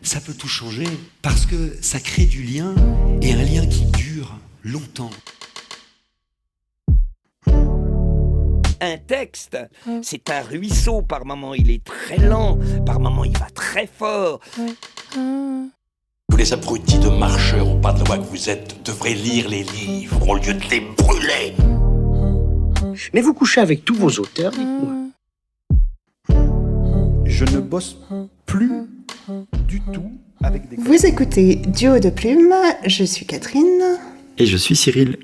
ça peut tout changer parce que ça crée du lien et un lien qui dure longtemps. Un texte, c'est un ruisseau. Par moments, il est très lent. Par moments, il va très fort. Tous les abrutis de marcheurs au pas de loi que vous êtes devraient lire les livres au lieu de les brûler. Mais vous couchez avec tous vos auteurs, dites-moi. Je ne bosse plus du tout avec des... Vous écoutez Duo de Plumes, je suis Catherine. Et je suis Cyril.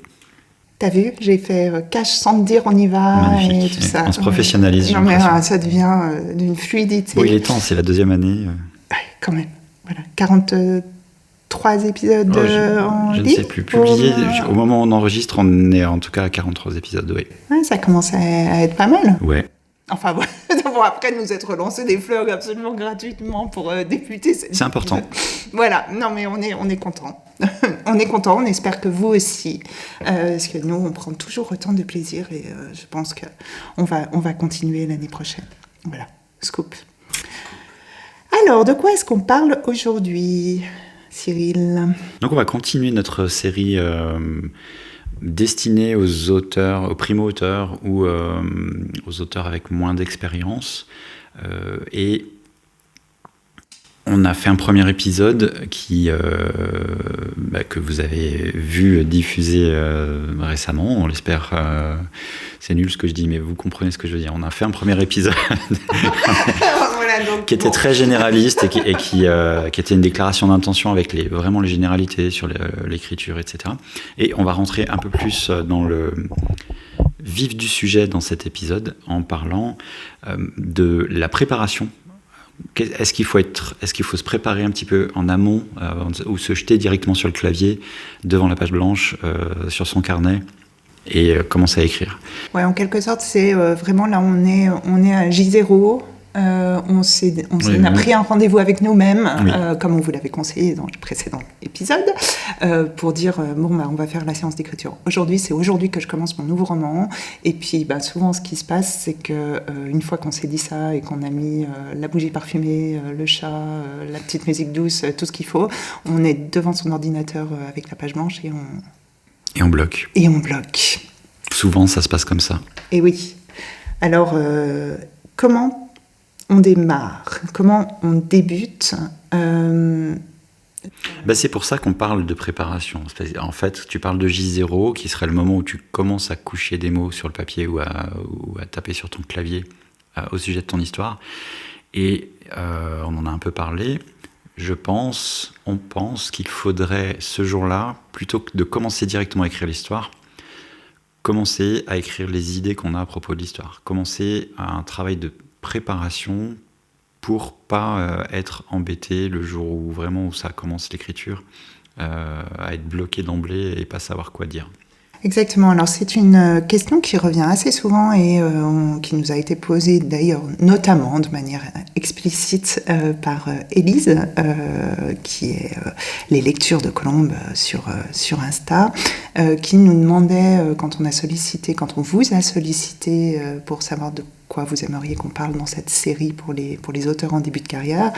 T'as vu, j'ai fait cash sans te dire on y va. Magnifique. Et tout ça. On se professionnalise. Non mais ça devient d'une fluidité. Bon, il est temps, c'est la 2e année. Ouais, quand même. Voilà, 43 épisodes en Je ne ligne. sais plus. Publié, au moment où on enregistre, on est en tout cas à 43 épisodes, oui. Ouais, ça commence à être pas mal. Ouais. Enfin bon, après nous être lancé des fleurs absolument gratuitement pour débuter. C'est important. Voilà, non mais on est content. On est content, on espère que vous aussi, parce que nous on prend toujours autant de plaisir et je pense que on va continuer l'année prochaine. Voilà, scoop. Alors, de quoi est-ce qu'on parle aujourd'hui, Cyril ? Donc on va continuer notre série destinée aux auteurs, aux primo-auteurs ou aux auteurs avec moins d'expérience. Et on a fait un premier épisode que vous avez vu diffuser récemment. On l'espère. C'est nul ce que je dis, mais vous comprenez ce que je veux dire. On a fait un premier épisode Voilà, donc, qui était très généraliste et qui était une déclaration d'intention avec vraiment les généralités sur l'écriture, etc. Et on va rentrer un peu plus dans le vif du sujet dans cet épisode en parlant de la préparation. Est-ce qu'il faut se préparer un petit peu en amont ou se jeter directement sur le clavier devant la page blanche sur son carnet et commencer à écrire? Ouais, en quelque sorte, c'est vraiment là on est à J0. On a pris un rendez-vous avec nous-mêmes, comme on vous l'avait conseillé dans le précédent épisode, pour dire on va faire la séance d'écriture. C'est aujourd'hui que je commence mon nouveau roman. Et puis souvent ce qui se passe, c'est que une fois qu'on s'est dit ça et qu'on a mis la bougie parfumée, le chat, la petite musique douce, tout ce qu'il faut, on est devant son ordinateur avec la page blanche et on bloque. Et on bloque. Souvent ça se passe comme ça. Et oui. Alors comment on démarre? Comment on débute? C'est pour ça qu'on parle de préparation. En fait, tu parles de J0, qui serait le moment où tu commences à coucher des mots sur le papier ou à taper sur ton clavier au sujet de ton histoire. Et on en a un peu parlé. On pense qu'il faudrait ce jour-là, plutôt que de commencer directement à écrire l'histoire, commencer à écrire les idées qu'on a à propos de l'histoire. Commencer un travail de préparation pour pas être embêté le jour où ça commence l'écriture, à être bloqué d'emblée et pas savoir quoi dire. Exactement. Alors c'est une question qui revient assez souvent et qui nous a été posée d'ailleurs notamment de manière explicite par Élise, qui est les lectures de Colombe sur Insta, qui nous demandait quand on vous a sollicité pour savoir de quoi vous aimeriez qu'on parle dans cette série pour les auteurs en début de carrière,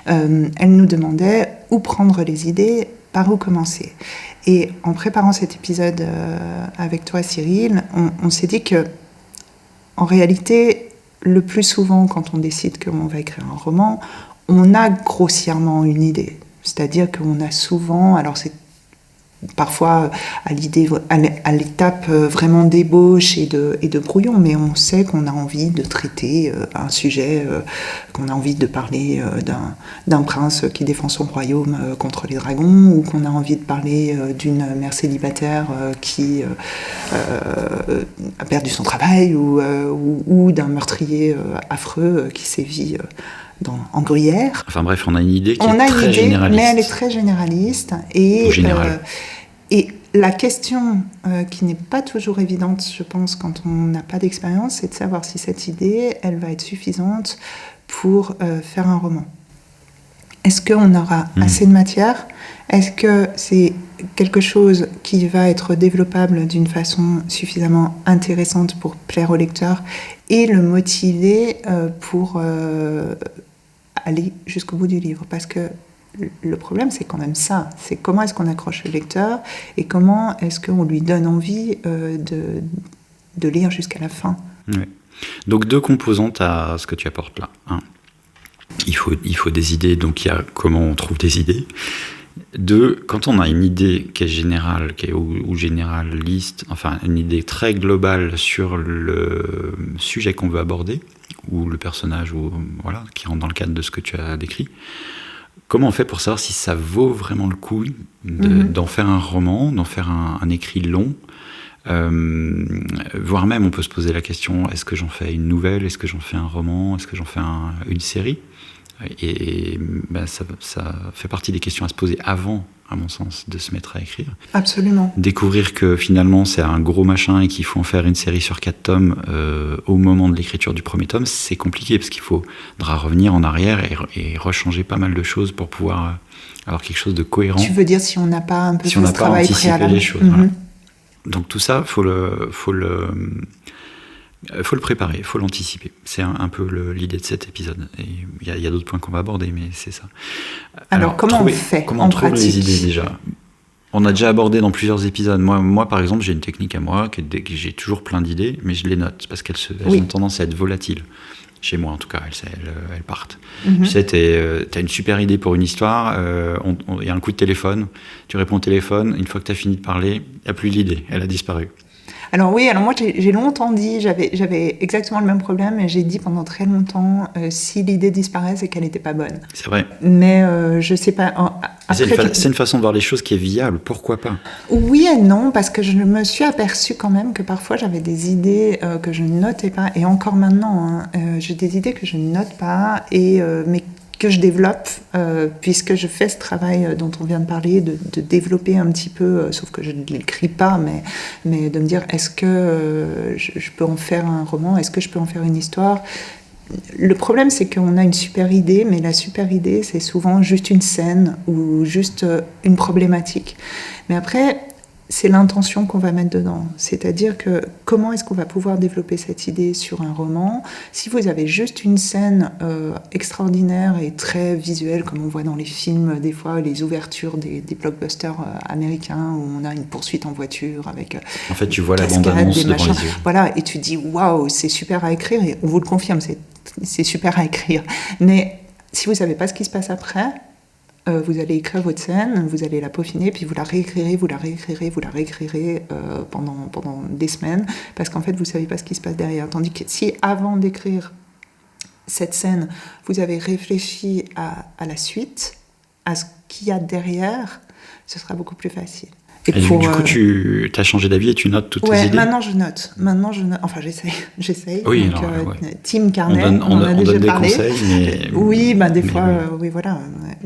elle nous demandait où prendre les idées, par où commencer. Et en préparant cet épisode avec toi, Cyril, on s'est dit que, en réalité, le plus souvent, quand on décide qu'on va écrire un roman, on a grossièrement une idée. C'est-à-dire qu'on a souvent, alors c'est parfois à l'étape vraiment d'ébauche et de brouillon, mais on sait qu'on a envie de traiter un sujet, qu'on a envie de parler d'un prince qui défend son royaume contre les dragons, ou qu'on a envie de parler d'une mère célibataire qui a perdu son travail, ou d'un meurtrier affreux qui sévit en Gruyère. Enfin bref, on a une idée qui est très généraliste. Mais elle est très généraliste. Et la question qui n'est pas toujours évidente, je pense, quand on n'a pas d'expérience, c'est de savoir si cette idée, elle va être suffisante pour faire un roman. Est-ce qu'on aura assez de matière ? Est-ce que c'est quelque chose qui va être développable d'une façon suffisamment intéressante pour plaire au lecteur et le motiver pour aller jusqu'au bout du livre ? Parce que le problème, c'est quand même ça. C'est comment est-ce qu'on accroche le lecteur et comment est-ce qu'on lui donne envie de lire jusqu'à la fin. Ouais. Donc 2 composantes à ce que tu apportes là. Il faut des idées, donc il y a comment on trouve des idées. 2, quand on a une idée qui est générale, ou généraliste, enfin une idée très globale sur le sujet qu'on veut aborder, ou le personnage, ou voilà, qui rentre dans le cadre de ce que tu as décrit, comment on fait pour savoir si ça vaut vraiment le coup d'en faire un roman, d'en faire un écrit long, voire même on peut se poser la question, est-ce que j'en fais une nouvelle, est-ce que j'en fais un roman, est-ce que j'en fais une série? Et ça fait partie des questions à se poser avant, à mon sens, de se mettre à écrire. Absolument. Découvrir que finalement c'est un gros machin et qu'il faut en faire une série sur 4 tomes au moment de l'écriture du premier tome, c'est compliqué parce qu'il faudra revenir en arrière et rechanger pas mal de choses pour pouvoir avoir quelque chose de cohérent. Tu veux dire si on n'a pas un peu si on n'a pas anticipé les choses. Voilà. Donc tout ça, faut le préparer, il faut l'anticiper. C'est un peu l'idée de cet épisode. Et il y a d'autres points qu'on va aborder, mais c'est ça. Alors comment on fait comment on trouve les idées déjà? On a déjà abordé dans plusieurs épisodes. Moi, par exemple, j'ai une technique à moi, que j'ai toujours plein d'idées, mais je les note, parce qu'elles ont tendance à être volatiles. Chez moi, en tout cas, elles partent. Tu sais, t'as une super idée pour une histoire, il y a un coup de téléphone, tu réponds au téléphone, une fois que t'as fini de parler, il n'y a plus l'idée, elle a disparu. Alors moi j'ai longtemps dit, j'avais exactement le même problème et j'ai dit pendant très longtemps si l'idée disparaît c'est qu'elle n'était pas bonne. C'est vrai. Mais je sais pas. C'est une façon de voir les choses qui est viable, pourquoi pas? Oui et non, parce que je me suis aperçue quand même que parfois j'avais des idées que je ne notais pas, et encore maintenant, j'ai des idées que je ne note pas, mais que je développe, puisque je fais ce travail dont on vient de parler, de développer un petit peu, sauf que je ne l'écris pas, mais de me dire, est-ce que je peux en faire un roman, est-ce que je peux en faire une histoire? Le problème, c'est qu'on a une super idée, mais la super idée, c'est souvent juste une scène ou juste une problématique. Mais après, c'est l'intention qu'on va mettre dedans. C'est-à-dire que comment est-ce qu'on va pouvoir développer cette idée sur un roman? Si vous avez juste une scène extraordinaire et très visuelle, comme on voit dans les films, des fois, les ouvertures des blockbusters américains, où on a une poursuite en voiture avec en fait, tu vois la bande-annonce devant les yeux. Voilà, et tu dis, waouh, c'est super à écrire, et on vous le confirme, c'est super à écrire. Mais si vous ne savez pas ce qui se passe après, vous allez écrire votre scène, vous allez la peaufiner, puis vous la réécrirez pendant des semaines, parce qu'en fait, vous ne savez pas ce qui se passe derrière. Tandis que si, avant d'écrire cette scène, vous avez réfléchi à la suite, à ce qu'il y a derrière, ce sera beaucoup plus facile. Et du coup, tu as changé d'avis et tu notes toutes tes idées? Maintenant je note. Enfin, j'essaye. Oui, donc, Tim Carnet, on a déjà déjà parlé. Des conseils, mais... Oui, des fois, oui, voilà.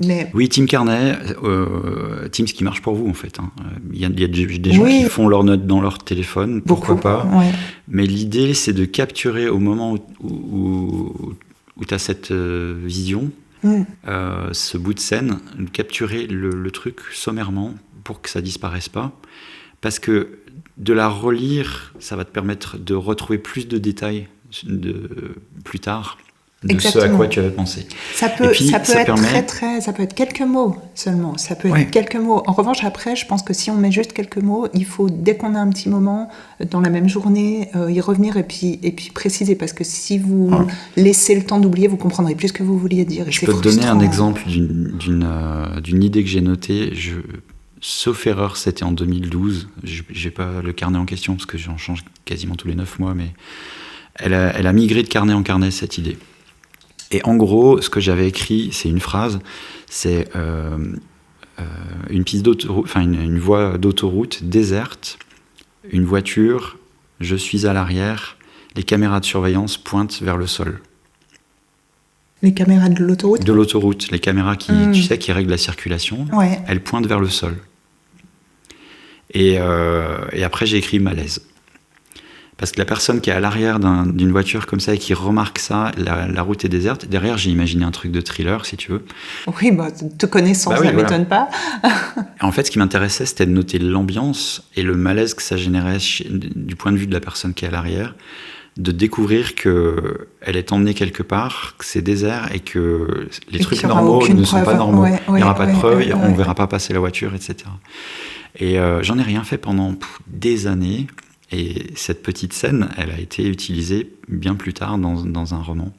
Mais... Oui, Tim Carnet, Tim, ce qui marche pour vous, en fait. Il y a des gens qui font leurs notes dans leur téléphone, pourquoi pas. Ouais. Mais l'idée, c'est de capturer au moment où tu as cette vision, ce bout de scène, de capturer le truc sommairement, pour que ça disparaisse pas, parce que de la relire, ça va te permettre de retrouver plus de détails plus tard de Exactement. ce à quoi tu avais pensé. Ça peut être quelques mots seulement. Ça peut être quelques mots. En revanche, après, je pense que si on met juste quelques mots, il faut, dès qu'on a un petit moment, dans la même journée, y revenir et puis préciser. Parce que si vous laissez le temps d'oublier, vous comprendrez plus ce que vous vouliez dire. Je peux te donner un exemple d'une idée que j'ai notée. Sauf erreur, c'était en 2012. J'ai pas le carnet en question parce que j'en change quasiment tous les 9 mois, mais elle a migré de carnet en carnet, cette idée. Et en gros, ce que j'avais écrit, c'est une phrase, c'est une piste d'autoroute, enfin une voie d'autoroute déserte, une voiture, je suis à l'arrière, les caméras de surveillance pointent vers le sol. Les caméras de l'autoroute? De l'autoroute, les caméras qui règlent la circulation, elles pointent vers le sol. Et après, j'ai écrit malaise. Parce que la personne qui est à l'arrière d'une voiture comme ça et qui remarque ça, la route est déserte, derrière, j'ai imaginé un truc de thriller, si tu veux. Oui, te connaissant, ça ne m'étonne pas. En fait, ce qui m'intéressait, c'était de noter l'ambiance et le malaise que ça générait du point de vue de la personne qui est à l'arrière. de découvrir qu'elle est emmenée quelque part, que c'est désert et que les trucs qu'il y aura normaux aucune ne sont pas preuve. normaux. Ouais, Il n'y aura pas de preuves, ouais, on ne ouais. verra pas passer la voiture, etc. Et j'en ai rien fait pendant des années. Et cette petite scène, elle a été utilisée bien plus tard dans un roman.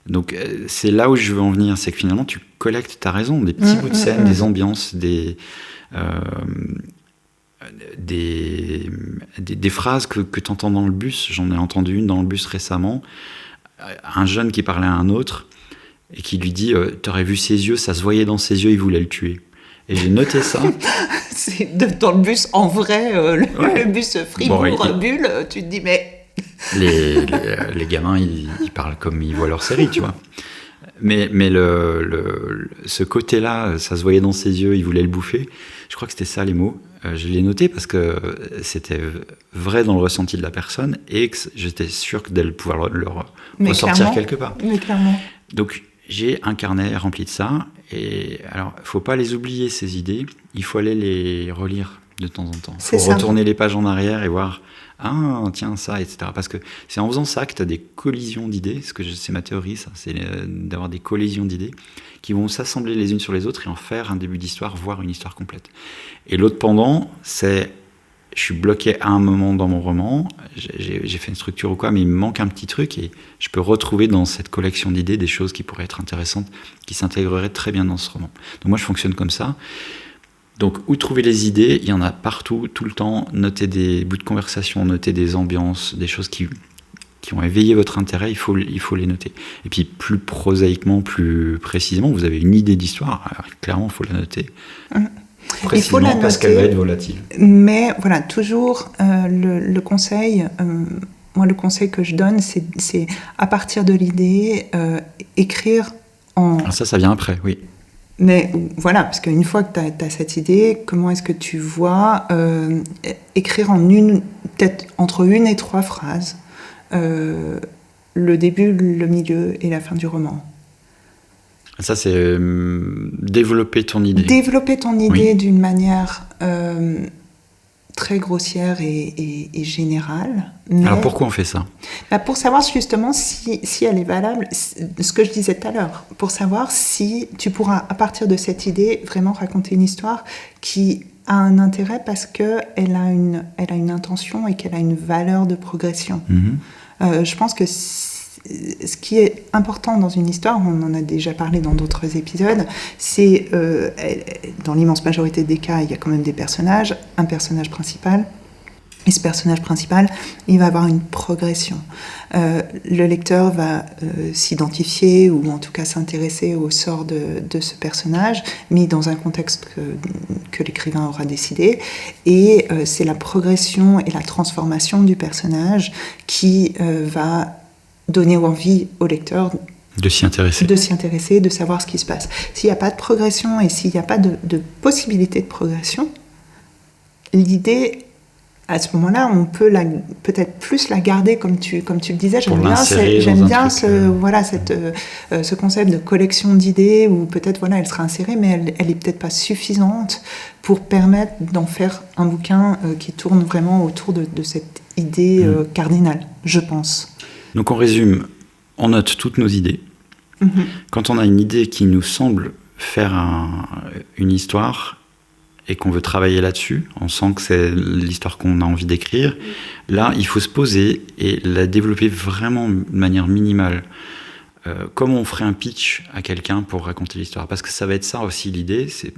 Donc c'est là où je veux en venir, c'est que finalement tu collectes, t'as raison, des petits bouts de scène, des ambiances, des phrases que tu entends dans le bus. J'en ai entendu une dans le bus récemment, un jeune qui parlait à un autre et qui lui dit t'aurais vu ses yeux, ça se voyait dans ses yeux, il voulait le tuer. Et j'ai noté ça. C'est dans le bus, en vrai, le bus Fribourg-Bulle, tu te dis, mais... Les gamins, ils parlent comme ils voient leur série, tu vois. Mais ce côté-là, ça se voyait dans ses yeux, il voulait le bouffer. Je crois que c'était ça les mots. Je l'ai noté parce que c'était vrai dans le ressenti de la personne et que j'étais sûr d'elle pouvoir le ressortir quelque part. Mais clairement. Donc, j'ai un carnet rempli de ça. Et alors, il ne faut pas les oublier, ces idées. Il faut aller les relire de temps en temps. Il faut retourner les pages en arrière et voir « Ah, tiens, ça, etc. » Parce que c'est en faisant ça que tu as des collisions d'idées. C'est ma théorie, ça. C'est d'avoir des collisions d'idées qui vont s'assembler les unes sur les autres et en faire un début d'histoire, voire une histoire complète. Et l'autre pendant, c'est... Je suis bloqué à un moment dans mon roman, j'ai fait une structure ou quoi, mais il me manque un petit truc et je peux retrouver dans cette collection d'idées des choses qui pourraient être intéressantes, qui s'intégreraient très bien dans ce roman. Donc moi, je fonctionne comme ça. Donc, où trouver les idées? Il y en a partout, tout le temps. Notez des bouts de conversation, notez des ambiances, des choses qui ont éveillé votre intérêt, il faut les noter. Et puis, plus prosaïquement, plus précisément, vous avez une idée d'histoire, alors, clairement, il faut la noter. Il faut la noter, parce qu'elle va être volatile. Mais voilà, toujours le conseil, moi le conseil que je donne, c'est à partir de l'idée, écrire en... Alors ça vient après, oui. Mais voilà, parce qu'une fois que tu as cette idée, comment est-ce que tu vois écrire peut-être entre 1 et 3 phrases, le début, le milieu et la fin du roman. Ça, c'est développer ton idée. Développer ton idée d'une manière très grossière et générale. Mais alors, pourquoi on fait ça ? Pour savoir justement si elle est valable, ce que je disais tout à l'heure, pour savoir si tu pourras, à partir de cette idée, vraiment raconter une histoire qui a un intérêt parce qu'elle a une intention et qu'elle a une valeur de progression. Je pense que ce qui est important dans une histoire, on en a déjà parlé dans d'autres épisodes, c'est, dans l'immense majorité des cas, il y a quand même un personnage principal, et ce personnage principal, il va avoir une progression. Le lecteur va s'identifier, ou en tout cas s'intéresser au sort de ce personnage, mis dans un contexte que l'écrivain aura décidé, et c'est la progression et la transformation du personnage qui va donner envie au lecteur de s'y intéresser, de savoir ce qui se passe. S'il n'y a pas de progression et s'il n'y a pas de possibilité de progression, l'idée, à ce moment-là, on peut peut-être plus la garder, comme tu le disais. J'aime bien ce concept de collection d'idées, où peut-être elle sera insérée, mais elle n'est peut-être pas suffisante pour permettre d'en faire un bouquin qui tourne vraiment autour de cette idée cardinale, je pense. Donc on résume, on note toutes nos idées. Quand on a une idée qui nous semble faire une histoire et qu'on veut travailler là-dessus, on sent que c'est l'histoire qu'on a envie d'écrire, là il faut se poser et la développer vraiment de manière minimale. Comme on ferait un pitch à quelqu'un pour raconter l'histoire. Parce que ça va être ça aussi l'idée, c'est...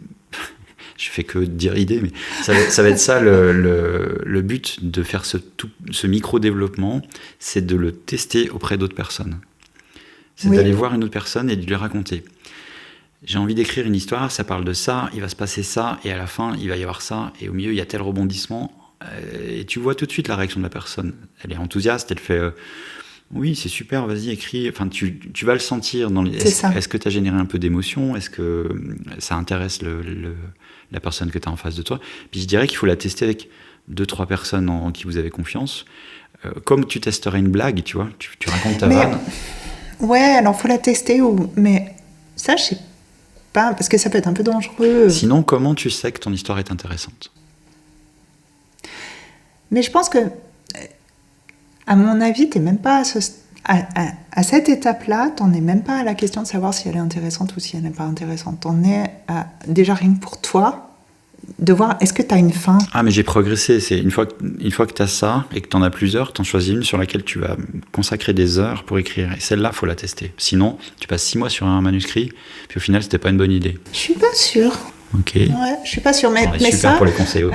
Je fais que dire idée, mais ça va être ça le but de faire ce micro-développement, c'est de le tester auprès d'autres personnes. C'est d'aller voir une autre personne et de lui raconter. J'ai envie d'écrire une histoire, ça parle de ça, il va se passer ça, et à la fin, il va y avoir ça, et au milieu, il y a tel rebondissement, et tu vois tout de suite la réaction de la personne. Elle est enthousiaste, elle fait... oui, c'est super, vas-y, écris. Enfin, tu vas le sentir. Est-ce que tu as généré un peu d'émotion ? Est-ce que ça intéresse la personne que tu as en face de toi ? Puis je dirais qu'il faut la tester avec 2-3 personnes en qui vous avez confiance. Comme tu testerais une blague, tu vois, tu racontes ta vanne. Ouais, alors il faut la tester, mais ça, je sais pas, parce que ça peut être un peu dangereux. Sinon, comment tu sais que ton histoire est intéressante ? Mais je pense que... À mon avis, t'es même pas à cette étape-là, t'en es même pas à la question de savoir si elle est intéressante ou si elle n'est pas intéressante. T'en es déjà rien que pour toi, de voir est-ce que t'as une fin. Ah, mais j'ai progressé. C'est une fois que t'as ça et que t'en as plusieurs, t'en choisis une sur laquelle tu vas consacrer des heures pour écrire. Et celle-là, faut la tester. Sinon, tu passes 6 mois sur un manuscrit, puis au final, c'était pas une bonne idée. Je suis pas sûre. Ok. Ouais, je suis pas sûre, mais Super ça... pour les conseils aux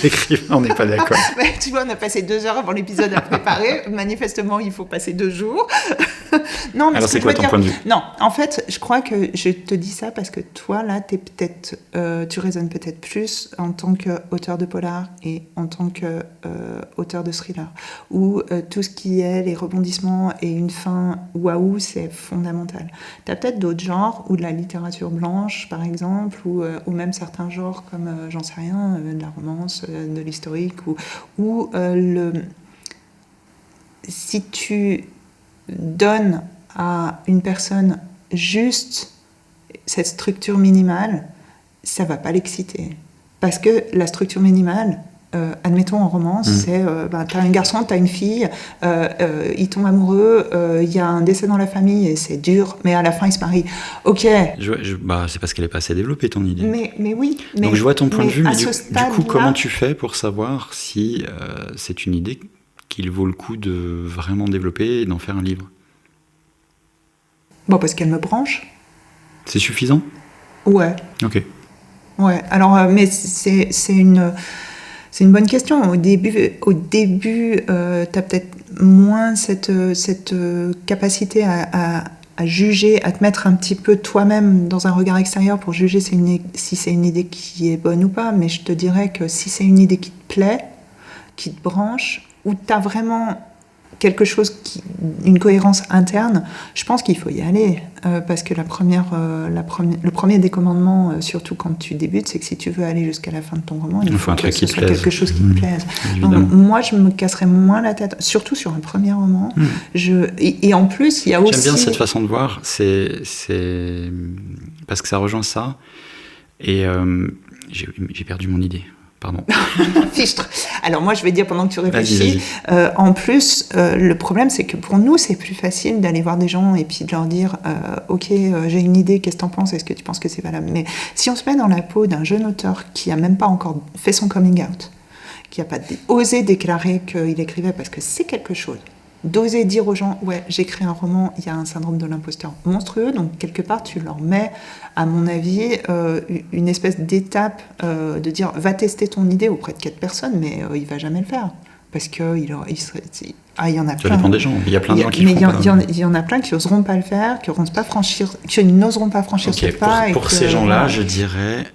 écrivains, on n'est pas d'accord. Mais tu vois, on a passé 2 heures avant l'épisode à préparer. Manifestement, il faut passer 2 jours. Non, mais alors, c'est quoi ton point de vue ? Non, en fait, je crois que je te dis ça parce que toi, là, tu résonnes peut-être plus en tant qu'auteur de polar et en tant qu'auteur de thriller, où tout ce qui est les rebondissements et une fin waouh, c'est fondamental. Tu as peut-être d'autres genres, ou de la littérature blanche, par exemple, ou même certains genres comme, j'en sais rien, de la romance, de l'historique, si tu donnes à une personne juste cette structure minimale, ça va pas l'exciter. Parce que la structure minimale, admettons en romance, c'est t'as un garçon, t'as une fille, ils tombent amoureux, il y a un décès dans la famille et c'est dur, mais à la fin ils se marient. Ok. C'est parce qu'elle est pas assez développée, ton idée. Mais oui. Donc je vois ton point de vue, mais du coup, comment tu fais pour savoir si c'est une idée qu'il vaut le coup de vraiment développer et d'en faire un livre ? Bon, parce qu'elle me branche. C'est suffisant ? Ouais. Ok. Ouais, alors, mais c'est une bonne question. Au début, t'as peut-être moins cette capacité à juger, à te mettre un petit peu toi-même dans un regard extérieur pour juger si c'est une idée qui est bonne ou pas. Mais je te dirais que si c'est une idée qui te plaît, qui te branche, où t'as vraiment quelque chose, une cohérence interne, je pense qu'il faut y aller. Parce que le premier des commandements, surtout quand tu débutes, c'est que si tu veux aller jusqu'à la fin de ton roman, il faut que ce soit quelque chose qui te plaise. Donc, moi, je me casserais moins la tête, surtout sur un premier roman. Et en plus, il y a aussi... J'aime bien cette façon de voir, c'est parce que ça rejoint ça. Et j'ai perdu mon idée. Pardon. Fichtre. Alors moi, je vais dire pendant que tu réfléchis. Vas-y. En plus, le problème, c'est que pour nous, c'est plus facile d'aller voir des gens et puis de leur dire ok, j'ai une idée, qu'est-ce que t'en penses ? Est-ce que tu penses que c'est valable ? Mais si on se met dans la peau d'un jeune auteur qui a même pas encore fait son coming out, qui a pas osé déclarer qu'il écrivait parce que c'est quelque chose, d'oser dire aux gens, ouais, j'écris un roman, il y a un syndrome de l'imposteur monstrueux, donc quelque part tu leur mets, à mon avis, une espèce d'étape de dire, va tester ton idée auprès de 4 personnes, mais il va jamais le faire, parce que il y en a plein. Ça dépend des gens, il y a plein de gens qui le feront pas. Il y en a plein qui n'oseront pas le faire, qui n'oseront pas franchir ce pas. Pour ces gens-là, je dirais...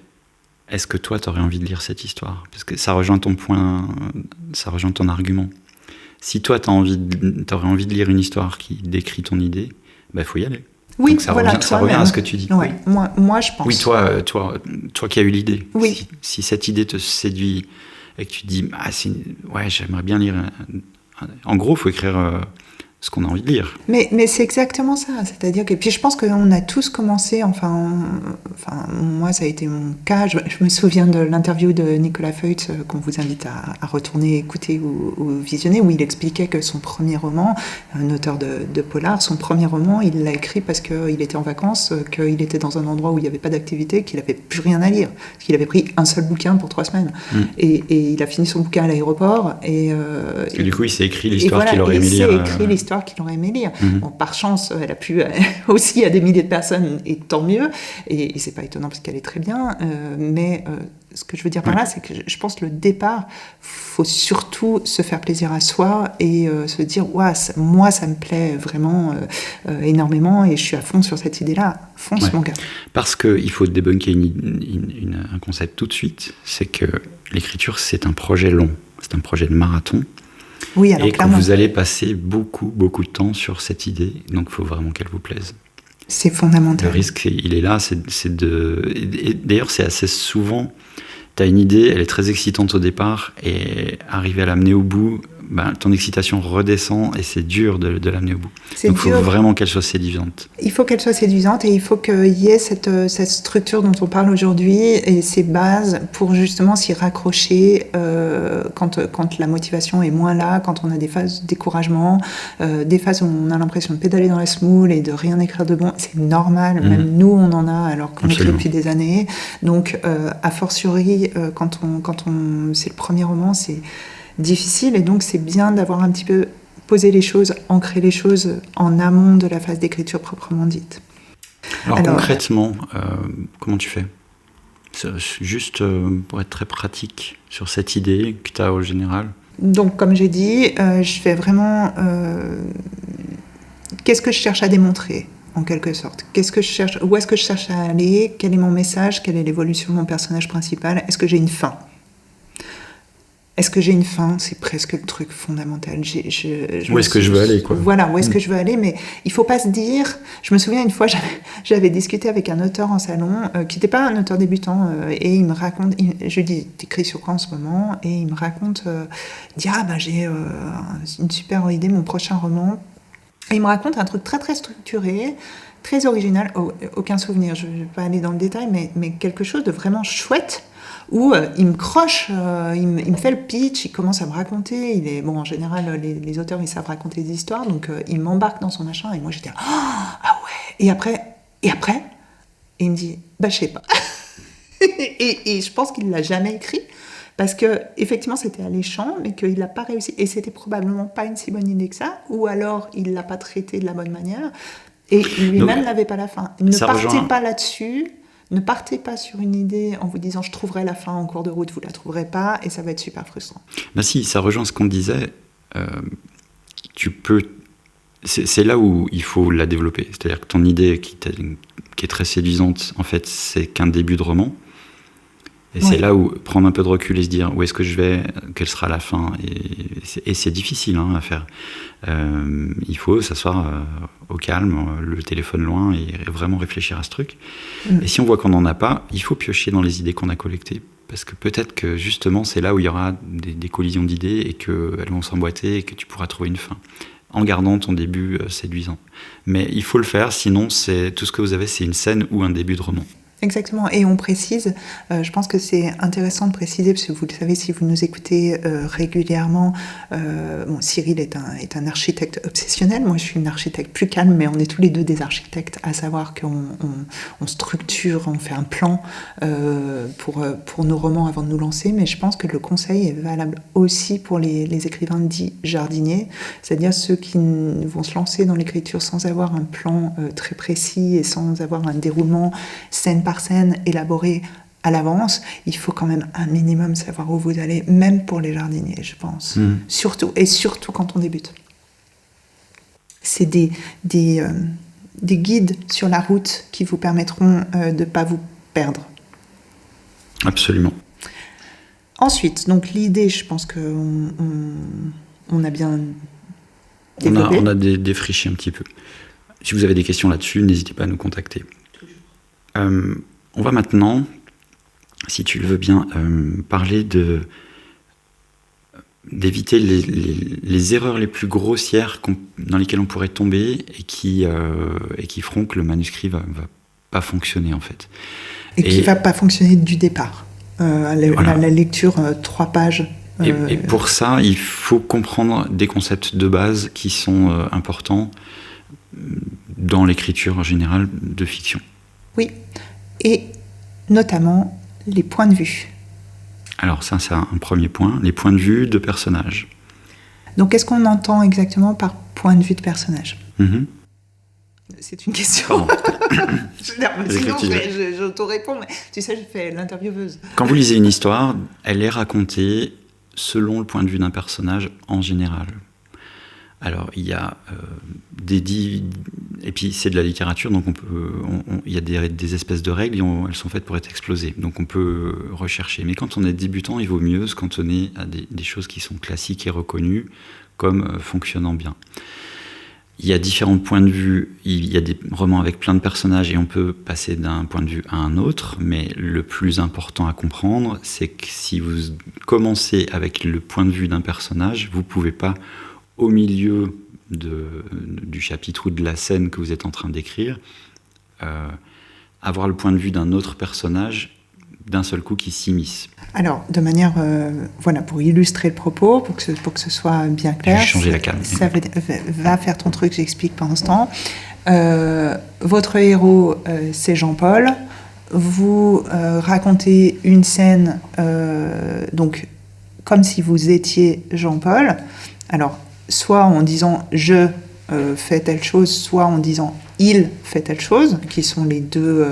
Est-ce que toi, tu aurais envie de lire cette histoire ? Parce que ça rejoint ton point, ça rejoint ton argument. Si toi, t'aurais envie de lire une histoire qui décrit ton idée, il faut y aller. Oui, donc ça revient à ce que tu dis. Ouais, moi, je pense. Oui, toi qui as eu l'idée. Oui. Si cette idée te séduit et que tu te dis, j'aimerais bien lire... En gros, il faut écrire ce qu'on a envie de lire. Mais c'est exactement ça. C'est-à-dire que... Puis je pense qu'on a tous commencé, moi, ça a été mon cas. Je me souviens de l'interview de Nicolas Feutz, qu'on vous invite à retourner écouter ou visionner, où il expliquait que son premier roman, un auteur de polar, son premier roman, il l'a écrit parce qu'il était en vacances, qu'il était dans un endroit où il n'y avait pas d'activité, qu'il n'avait plus rien à lire. Parce qu'il avait pris un seul bouquin pour 3 semaines. Et il a fini son bouquin à l'aéroport. Parce que du coup, il s'est écrit l'histoire qu'il aurait aimé lire. Qu'il aurait aimé lire. Bon, par chance, elle a pu aussi à des milliers de personnes, et tant mieux. Et c'est pas étonnant parce qu'elle est très bien. Mais ce que je veux dire par là, c'est que je pense que le départ, faut surtout se faire plaisir à soi et se dire, moi, ça me plaît vraiment énormément et je suis à fond sur cette idée-là. Fonce, mon gars. Parce qu'il faut débunker un concept tout de suite, c'est que l'écriture, c'est un projet long, c'est un projet de marathon. Oui, alors, et que vous allez passer beaucoup de temps sur cette idée, donc il faut vraiment qu'elle vous plaise. C'est fondamental. Le risque, il est là, c'est de... Et d'ailleurs, c'est assez souvent, tu as une idée, elle est très excitante au départ, et arriver à l'amener au bout, ton excitation redescend et c'est dur de l'amener au bout. C'est Donc il faut dur. vraiment qu'elle soit séduisante. Il faut qu'elle soit séduisante et il faut qu'il y ait cette structure dont on parle aujourd'hui et ces bases pour justement s'y raccrocher quand la motivation est moins là, quand on a des phases de découragement, des phases où on a l'impression de pédaler dans la semoule et de rien écrire de bon. C'est normal, même nous on en a alors qu'on écrit depuis des années. Donc a fortiori quand on c'est le premier roman, c'est difficile et donc c'est bien d'avoir un petit peu posé les choses, ancré les choses en amont de la phase d'écriture proprement dite. Alors concrètement, comment tu fais ? Juste pour être très pratique sur cette idée que tu as au général. Donc comme j'ai dit, je fais vraiment qu'est-ce que je cherche à démontrer en quelque sorte. Où est-ce que je cherche à aller ? Quel est mon message ? Quelle est l'évolution de mon personnage principal ? Est-ce que j'ai une fin ? Est-ce que j'ai une fin ? C'est presque le truc fondamental. Où est-ce que je veux aller, quoi ? Voilà, où est-ce que je veux aller, mais il ne faut pas se dire... Je me souviens une fois, j'avais discuté avec un auteur en salon, qui n'était pas un auteur débutant, et il me raconte... je lui dis, t'écris sur quoi en ce moment ? Et il me raconte, il dit, j'ai une super idée, mon prochain roman. Et il me raconte un truc très très structuré, très original, aucun souvenir, je ne vais pas aller dans le détail, mais quelque chose de vraiment chouette, où il me croche, il me fait le pitch, il commence à me raconter, en général les auteurs ils savent raconter des histoires, donc il m'embarque dans son machin, et moi j'étais là, ah ouais, et après, et il me dit, je sais pas. et je pense qu'il l'a jamais écrit, parce que effectivement c'était alléchant, mais qu'il n'a pas réussi, et c'était probablement pas une si bonne idée que ça, ou alors il l'a pas traité de la bonne manière, et lui-même n'avait pas la fin. Ne partez pas là-dessus. Ne partez pas sur une idée en vous disant je trouverai la fin en cours de route, vous la trouverez pas et ça va être super frustrant. Si, ça rejoint ce qu'on disait. C'est là où il faut la développer. C'est-à-dire que ton idée qui est très séduisante, en fait, c'est qu'un début de roman. Et c'est là où prendre un peu de recul et se dire où est-ce que je vais, quelle sera la fin. Et c'est difficile à faire. Il faut s'asseoir au calme, le téléphone loin et vraiment réfléchir à ce truc. Et si on voit qu'on n'en a pas, il faut piocher dans les idées qu'on a collectées. Parce que peut-être que justement c'est là où il y aura des collisions d'idées et qu'elles vont s'emboîter et que tu pourras trouver une fin. En gardant ton début séduisant. Mais il faut le faire, sinon tout ce que vous avez c'est une scène ou un début de roman. Exactement, et on précise, je pense que c'est intéressant de préciser, parce que vous le savez si vous nous écoutez régulièrement, Cyril est un architecte obsessionnel, moi je suis une architecte plus calme, mais on est tous les deux des architectes, à savoir qu'on structure, on fait un plan pour nos romans avant de nous lancer, mais je pense que le conseil est valable aussi pour les écrivains dits jardiniers, c'est-à-dire ceux qui vont se lancer dans l'écriture sans avoir un plan très précis et sans avoir un déroulement scène par scène élaboré à l'avance, il faut quand même un minimum savoir où vous allez, même pour les jardiniers, je pense. Surtout quand on débute. C'est des guides sur la route qui vous permettront de ne pas vous perdre. Absolument. Ensuite, donc l'idée, je pense qu'on a bien développé. On a défriché un petit peu. Si vous avez des questions là-dessus, n'hésitez pas à nous contacter. On va maintenant, si tu le veux bien, parler d'éviter les erreurs les plus grossières dans lesquelles on pourrait tomber et qui feront que le manuscrit va pas fonctionner en fait. Et qui va pas fonctionner du départ. La lecture 3 pages. Et pour ça, il faut comprendre des concepts de base qui sont importants dans l'écriture en général de fiction. Oui, et notamment les points de vue. Alors ça, c'est un premier point, les points de vue de personnages. Donc, qu'est-ce qu'on entend exactement par point de vue de personnage ? C'est une question. Sinon, j'auto-réponds, mais tu sais, je fais l'intervieweuse. Quand vous lisez une histoire, elle est racontée selon le point de vue d'un personnage en général. Alors, il y a et puis c'est de la littérature, donc il y a des espèces de règles, elles sont faites pour être explosées, donc on peut rechercher. Mais quand on est débutant, il vaut mieux se cantonner à des choses qui sont classiques et reconnues comme fonctionnant bien. il y a différents points de vue. Il y a des romans avec plein de personnages et on peut passer d'un point de vue à un autre. Mais le plus important à comprendre, c'est que si vous commencez avec le point de vue d'un personnage, vous ne pouvez pas, au milieu du chapitre ou de la scène que vous êtes en train d'écrire, avoir le point de vue d'un autre personnage d'un seul coup qui s'immisce. Alors, de manière, pour illustrer le propos, pour que ce soit bien clair, j'ai changé la cam. Ça va faire ton truc, j'explique pendant ce temps. Votre héros, c'est Jean-Paul. Vous racontez une scène, donc comme si vous étiez Jean-Paul. Alors, soit en disant « je fais telle chose », soit en disant « il fait telle chose », qui sont les deux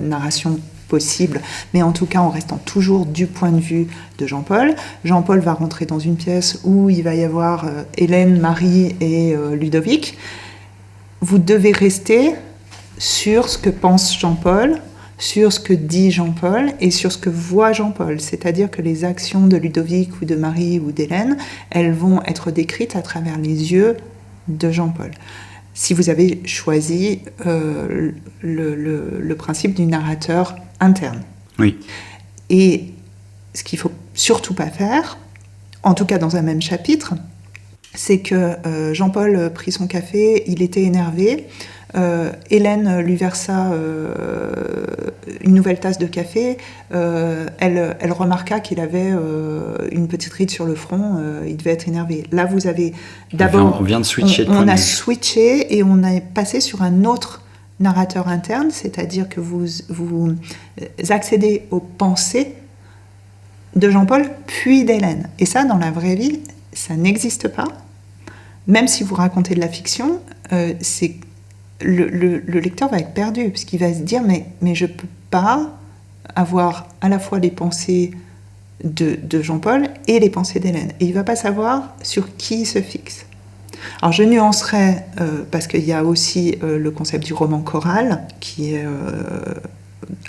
narrations possibles, mais en tout cas en restant toujours du point de vue de Jean-Paul. Jean-Paul va rentrer dans une pièce où il va y avoir Hélène, Marie et Ludovic. Vous devez rester sur ce que pense Jean-Paul, sur ce que dit Jean-Paul et sur ce que voit Jean-Paul. C'est-à-dire que les actions de Ludovic ou de Marie ou d'Hélène, elles vont être décrites à travers les yeux de Jean-Paul. Si vous avez choisi le principe du narrateur interne. Oui. Et ce qu'il ne faut surtout pas faire, en tout cas dans un même chapitre, c'est que Jean-Paul prit son café, il était énervé, Hélène lui versa une nouvelle tasse de café, elle remarqua qu'il avait une petite ride sur le front, il devait être énervé. Là, vous avez d'abord... On vient de switcher de point on de a vue. switché et on est passé sur un autre narrateur interne, c'est-à-dire que vous accédez aux pensées de Jean-Paul puis d'Hélène. Et ça, dans la vraie vie, ça n'existe pas. Même si vous racontez de la fiction, c'est... Le lecteur va être perdu, puisqu'il va se dire mais je ne peux pas avoir à la fois les pensées de Jean-Paul et les pensées d'Hélène. Et il ne va pas savoir sur qui il se fixe. Alors je nuancerai, parce qu'il y a aussi le concept du roman choral, qui est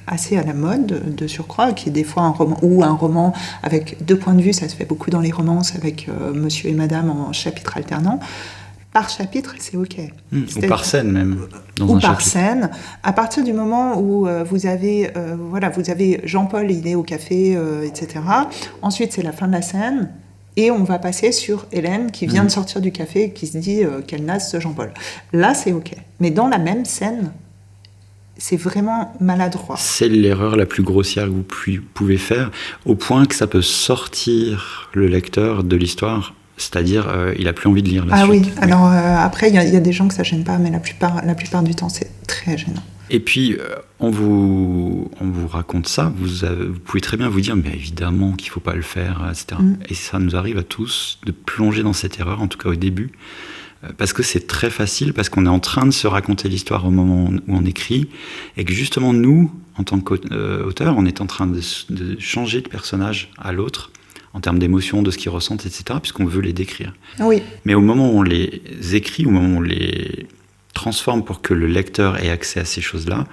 assez à la mode de surcroît, qui est des fois un roman avec deux points de vue, ça se fait beaucoup dans les romances avec monsieur et madame en chapitre alternant. Par chapitre, c'est OK. Ou par scène même. Ou par scène. À partir du moment où vous avez Jean-Paul, il est au café, etc. Ensuite, c'est la fin de la scène. Et on va passer sur Hélène qui vient de sortir du café et qui se dit qu'elle nasse Jean-Paul. Là, c'est OK. Mais dans la même scène, c'est vraiment maladroit. C'est l'erreur la plus grossière que vous pouvez faire, au point que ça peut sortir le lecteur de l'histoire. C'est-à-dire, il n'a plus envie de lire la suite. Ah oui, alors après, il y a des gens que ça ne gêne pas, mais la plupart du temps, c'est très gênant. Et puis, on vous raconte ça, vous pouvez très bien vous dire, mais évidemment qu'il ne faut pas le faire, etc. Et ça nous arrive à tous de plonger dans cette erreur, en tout cas au début, parce que c'est très facile, parce qu'on est en train de se raconter l'histoire au moment où on écrit, et que justement, nous, en tant qu'auteur, on est en train de changer de personnage à l'autre, en termes d'émotions, de ce qu'ils ressentent, etc., puisqu'on veut les décrire. Oui. Mais au moment où on les écrit, au moment où on les transforme pour que le lecteur ait accès à ces choses-là,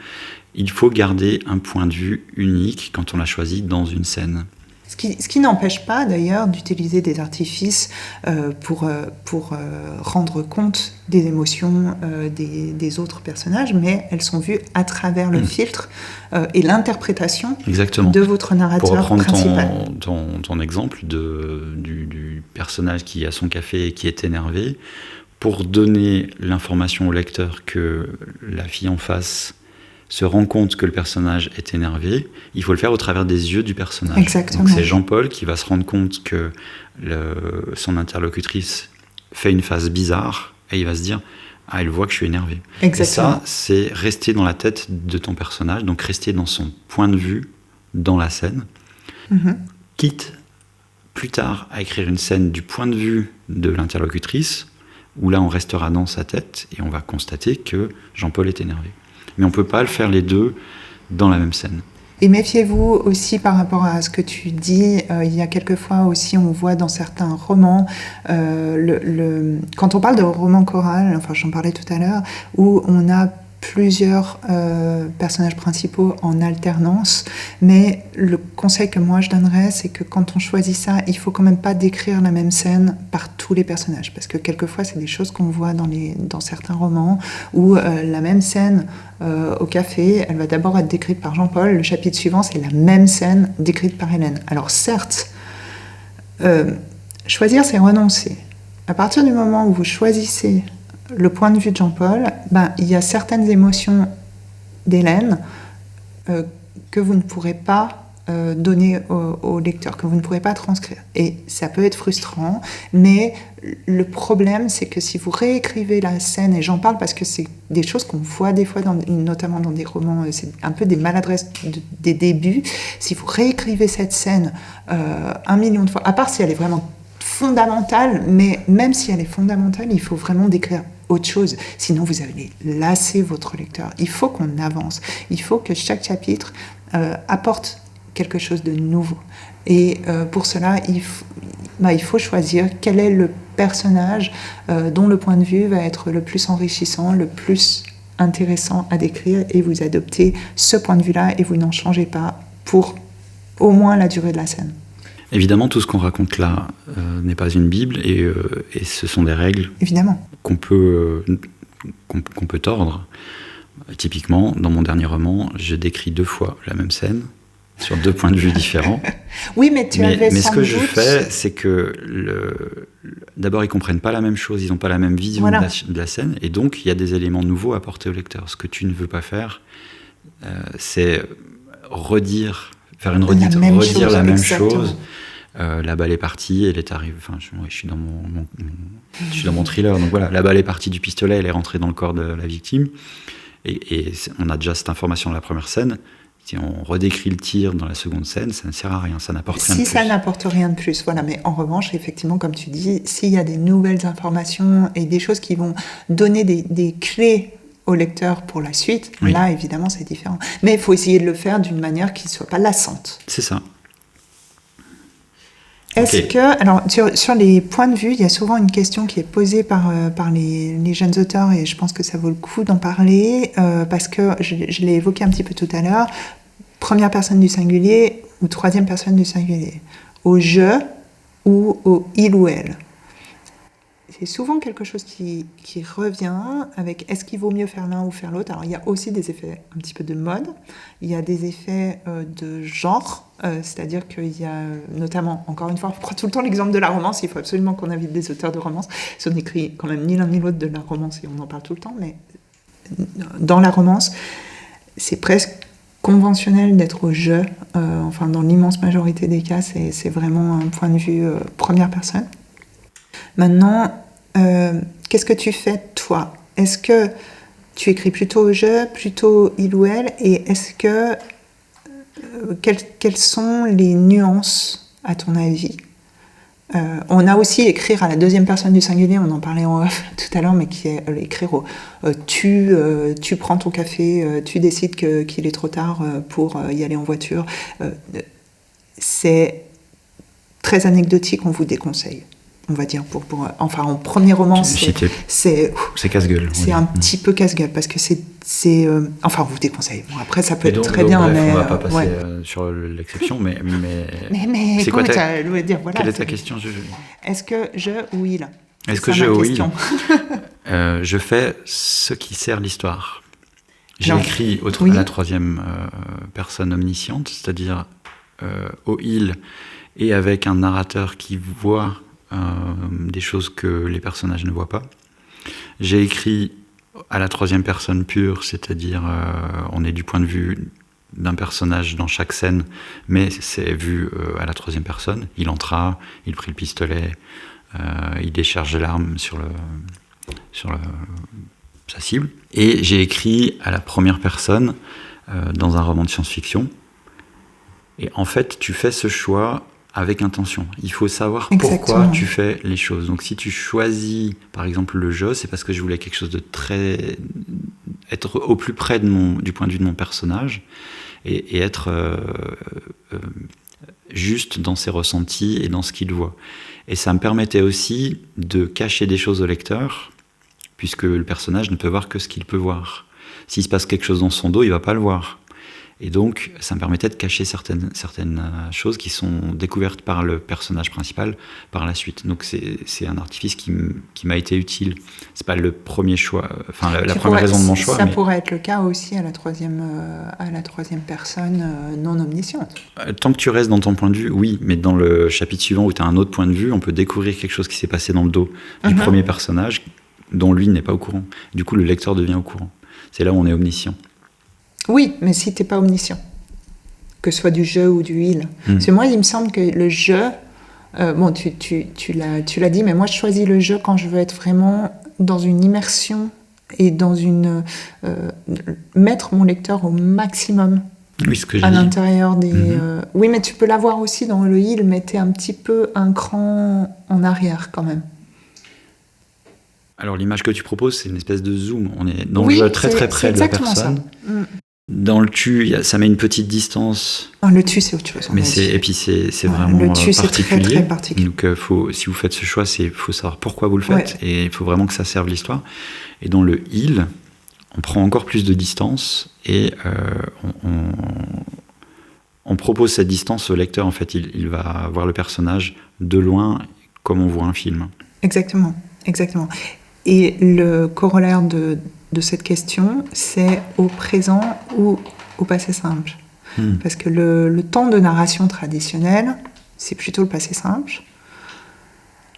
il faut garder un point de vue unique quand on l'a choisi dans une scène. Ce qui n'empêche pas, d'ailleurs, d'utiliser des artifices pour rendre compte des émotions des autres personnages, mais elles sont vues à travers le filtre et l'interprétation de votre narrateur principal. Pour reprendre ton exemple du personnage qui a son café et qui est énervé, pour donner l'information au lecteur que la fille en face se rend compte que le personnage est énervé, il faut le faire au travers des yeux du personnage. Exactement. Donc c'est Jean-Paul qui va se rendre compte que son interlocutrice fait une face bizarre et il va se dire « Ah, elle voit que je suis énervé ». Et ça, c'est rester dans la tête de ton personnage, donc rester dans son point de vue dans la scène, quitte plus tard à écrire une scène du point de vue de l'interlocutrice, où là on restera dans sa tête et on va constater que Jean-Paul est énervé. Mais on ne peut pas le faire les deux dans la même scène. Et méfiez-vous aussi par rapport à ce que tu dis. Il y a quelquefois aussi, on voit dans certains romans, quand on parle de roman choral, enfin j'en parlais tout à l'heure, où on a plusieurs personnages principaux en alternance, mais le conseil que moi je donnerais, c'est que quand on choisit ça, il faut quand même pas décrire la même scène par tous les personnages, parce que quelquefois c'est des choses qu'on voit dans certains romans, où la même scène au café, elle va d'abord être décrite par Jean-Paul, le chapitre suivant c'est la même scène décrite par Hélène. Alors certes, choisir c'est renoncer. À partir du moment où vous choisissez le point de vue de Jean-Paul, il y a certaines émotions d'Hélène que vous ne pourrez pas donner au lecteur, que vous ne pourrez pas transcrire. Et ça peut être frustrant, mais le problème, c'est que si vous réécrivez la scène, et j'en parle parce que c'est des choses qu'on voit des fois, notamment dans des romans, c'est un peu des maladresses des débuts, si vous réécrivez cette scène 1 million de fois, à part si elle est vraiment fondamentale, mais même si elle est fondamentale, il faut vraiment décrire autre chose, sinon vous allez lasser votre lecteur. Il faut qu'on avance, il faut que chaque chapitre apporte quelque chose de nouveau. Et pour cela, il faut choisir quel est le personnage dont le point de vue va être le plus enrichissant, le plus intéressant à décrire, et vous adoptez ce point de vue-là et vous n'en changez pas pour au moins la durée de la scène. Évidemment, tout ce qu'on raconte là n'est pas une Bible, et ce sont des règles Évidemment. qu'on peut tordre. Typiquement, dans mon dernier roman, je décris 2 fois la même scène, sur 2 points de vue différents. Oui, mais mais ce que je fais, c'est que d'abord, ils comprennent pas la même chose, ils n'ont pas la même vision de la scène, et donc il y a des éléments nouveaux à apporter au lecteur. Ce que tu ne veux pas faire, c'est faire une redire la même chose. La balle est partie, elle est arrivée. Enfin, je suis dans mon thriller, donc voilà, la balle est partie du pistolet, elle est rentrée dans le corps de la victime, et on a déjà cette information dans la première scène. Si on redécrit le tir dans la seconde scène, ça ne sert à rien, ça n'apporte rien de plus. Si ça n'apporte rien de plus, voilà. Mais en revanche, effectivement, comme tu dis, s'il y a des nouvelles informations et des choses qui vont donner des clés au lecteur pour la suite, oui. Là, évidemment, c'est différent. Mais il faut essayer de le faire d'une manière qui ne soit pas lassante. C'est ça. Est-ce que, alors, sur les points de vue, il y a souvent une question qui est posée par les jeunes auteurs, et je pense que ça vaut le coup d'en parler, parce que je l'ai évoqué un petit peu tout à l'heure, première personne du singulier ou troisième personne du singulier, au je ou au il ou elle. C'est souvent quelque chose qui revient avec est-ce qu'il vaut mieux faire l'un ou faire l'autre. Alors il y a aussi des effets un petit peu de mode, il y a des effets de genre, c'est-à-dire qu'il y a notamment, encore une fois, on prend tout le temps l'exemple de la romance, il faut absolument qu'on invite des auteurs de romance, si on écrit quand même ni l'un ni l'autre de la romance, et on en parle tout le temps, mais dans la romance, c'est presque conventionnel d'être au « je », enfin dans l'immense majorité des cas, c'est vraiment un point de vue première personne. Maintenant, qu'est-ce que tu fais toi ? Est-ce que tu écris plutôt au « je », plutôt au « il » ou « elle », et est-ce que quelles sont les nuances à ton avis ? On a aussi écrire à la deuxième personne du singulier, on en parlait en off tout à l'heure, mais qui est écrire au tu prends ton café, tu décides qu'il est trop tard pour y aller en voiture. C'est très anecdotique, on vous déconseille. On va dire enfin en premier roman c'est casse-gueule. C'est un petit peu casse-gueule parce que c'est enfin on vous déconseille. Bon, après ça peut être très donc, bien, bref, mais on va pas passer sur l'exception, mais c'est quoi dire voilà. Quelle est ta question ? Est-ce que je ou il ? Est-ce que je ou il ? Je fais ce qui sert l'histoire. J'ai écrit à la troisième personne omnisciente, c'est-à-dire au il, et avec un narrateur qui voit des choses que les personnages ne voient pas. J'ai écrit à la troisième personne pure, c'est-à-dire on est du point de vue d'un personnage dans chaque scène, mais c'est vu à la troisième personne. Il entra, il prit le pistolet, il décharge l'arme sur sa cible. Et j'ai écrit à la première personne dans un roman de science-fiction. Et en fait, tu fais ce choix avec intention. Il faut savoir pourquoi tu fais les choses. Donc si tu choisis, par exemple, le jeu, c'est parce que je voulais quelque chose de être au plus près du point de vue de mon personnage et être juste dans ses ressentis et dans ce qu'il voit. Et ça me permettait aussi de cacher des choses au lecteur, puisque le personnage ne peut voir que ce qu'il peut voir. S'il se passe quelque chose dans son dos, il va pas le voir. Et donc, ça me permettait de cacher certaines choses qui sont découvertes par le personnage principal par la suite. Donc, c'est un artifice qui m'a été utile. C'est pas le premier choix, enfin la première raison de mon choix. Ça pourrait être le cas aussi à la troisième personne non omnisciente. Tant que tu restes dans ton point de vue, oui. Mais dans le chapitre suivant où tu as un autre point de vue, on peut découvrir quelque chose qui s'est passé dans le dos du premier personnage dont lui n'est pas au courant. Du coup, le lecteur devient au courant. C'est là où on est omniscient. Oui, mais si t'es pas omniscient, que ce soit du je ou du il. Parce que moi, il me semble que le je, bon, tu l'as dit, mais moi, je choisis le je quand je veux être vraiment dans une immersion et dans une mettre mon lecteur au maximum. Oui, ce que j'ai à dit. l'intérieur des. Oui, mais tu peux l'avoir aussi dans le il, mais t'es un petit peu un cran en arrière quand même. Alors l'image que tu proposes, c'est une espèce de zoom. On est dans le jeu très très près de la personne. Dans le tu, ça met une petite distance. Non, le tu, c'est autre chose. Mais et puis c'est vraiment le tu, particulier. C'est très, très particulier. Donc si vous faites ce choix, faut savoir pourquoi vous le faites. Ouais. Et il faut vraiment que ça serve l'histoire. Et dans le il, on prend encore plus de distance et on propose cette distance au lecteur. En fait, il va voir le personnage de loin comme on voit un film. Exactement. Et le corollaire de cette question, c'est au présent ou au passé simple. Parce que le temps de narration traditionnel, c'est plutôt le passé simple.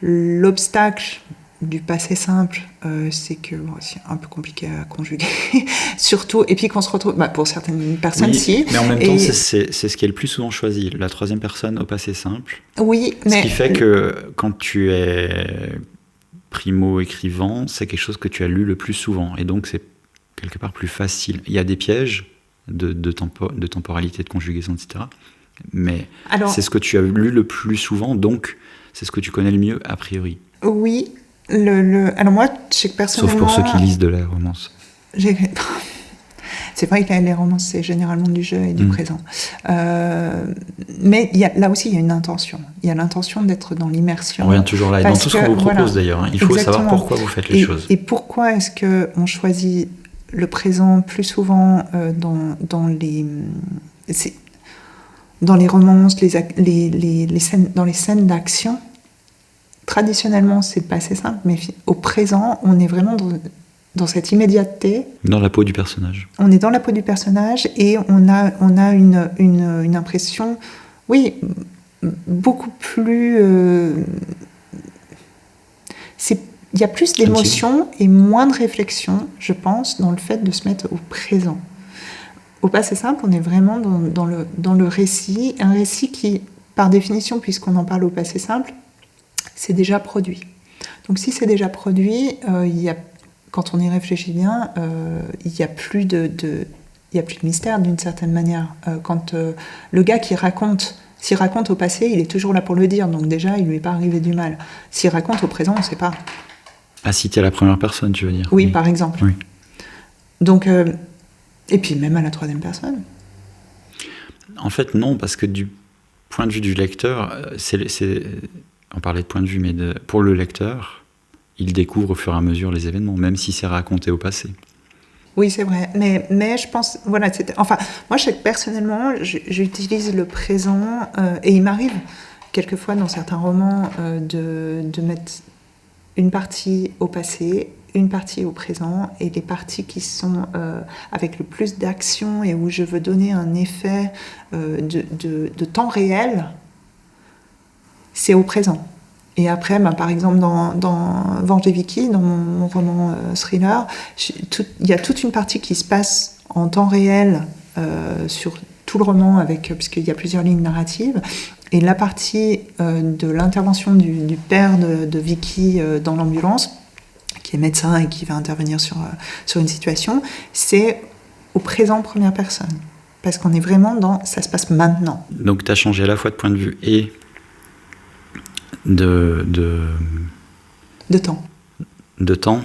L'obstacle du passé simple, c'est que c'est un peu compliqué à conjuguer. Surtout, et puis qu'on se retrouve, pour certaines personnes, si. Mais en même temps, c'est ce qui est le plus souvent choisi, la troisième personne au passé simple. Oui, mais... Ce qui fait que quand tu es primo-écrivant, c'est quelque chose que tu as lu le plus souvent. Et donc, c'est quelque part plus facile. Il y a des pièges de temporalité, de conjugaison, etc. Mais c'est ce que tu as lu le plus souvent, donc c'est ce que tu connais le mieux, a priori. Oui. Alors moi, je sais que personnellement... Sauf pour ceux qui lisent de la romance. C'est vrai que les romances, c'est généralement du jeu et du présent. Mais là aussi, il y a une intention. Il y a l'intention d'être dans l'immersion. On revient toujours là. Et dans tout ce qu'on vous propose, d'ailleurs. Il faut savoir pourquoi vous faites les choses. Et pourquoi est-ce qu'on choisit le présent plus souvent dans les romances, dans les scènes d'action. Traditionnellement, c'est le passé simple, mais au présent, on est vraiment dans cette immédiateté. Dans la peau du personnage. On est dans la peau du personnage et on a une impression, oui, beaucoup plus... il y a plus d'émotion et moins de réflexion, je pense, dans le fait de se mettre au présent. Au passé simple, on est vraiment dans le récit, un récit qui, par définition, puisqu'on en parle au passé simple, c'est déjà produit. Donc si c'est déjà produit, quand on y réfléchit bien, il n'y a plus de mystère d'une certaine manière. Quand le gars s'il raconte au passé, il est toujours là pour le dire, donc déjà il ne lui est pas arrivé du mal. S'il raconte au présent, on ne sait pas. Ah, si t'es à la première personne, tu veux dire? Oui, par exemple. Oui. Donc, et puis même à la troisième personne. En fait, non, parce que du point de vue du lecteur, on parlait de point de vue, mais pour le lecteur, il découvre au fur et à mesure les événements, même si c'est raconté au passé. Oui, c'est vrai. Mais je pense... Voilà, moi, je sais que personnellement, j'utilise le présent, et il m'arrive, quelquefois, dans certains romans, de mettre une partie au passé, une partie au présent, et les parties qui sont avec le plus d'action et où je veux donner un effet de temps réel, c'est au présent. Et après, par exemple, dans Venge des Vikings, dans mon roman thriller, il y a toute une partie qui se passe en temps réel sur tout le roman, puisqu'il y a plusieurs lignes narratives. Et la partie de l'intervention du père de Vicky dans l'ambulance, qui est médecin et qui va intervenir sur une situation, c'est au présent première personne. Parce qu'on est vraiment ça se passe maintenant. Donc tu as changé à la fois de point de vue et de temps. De temps,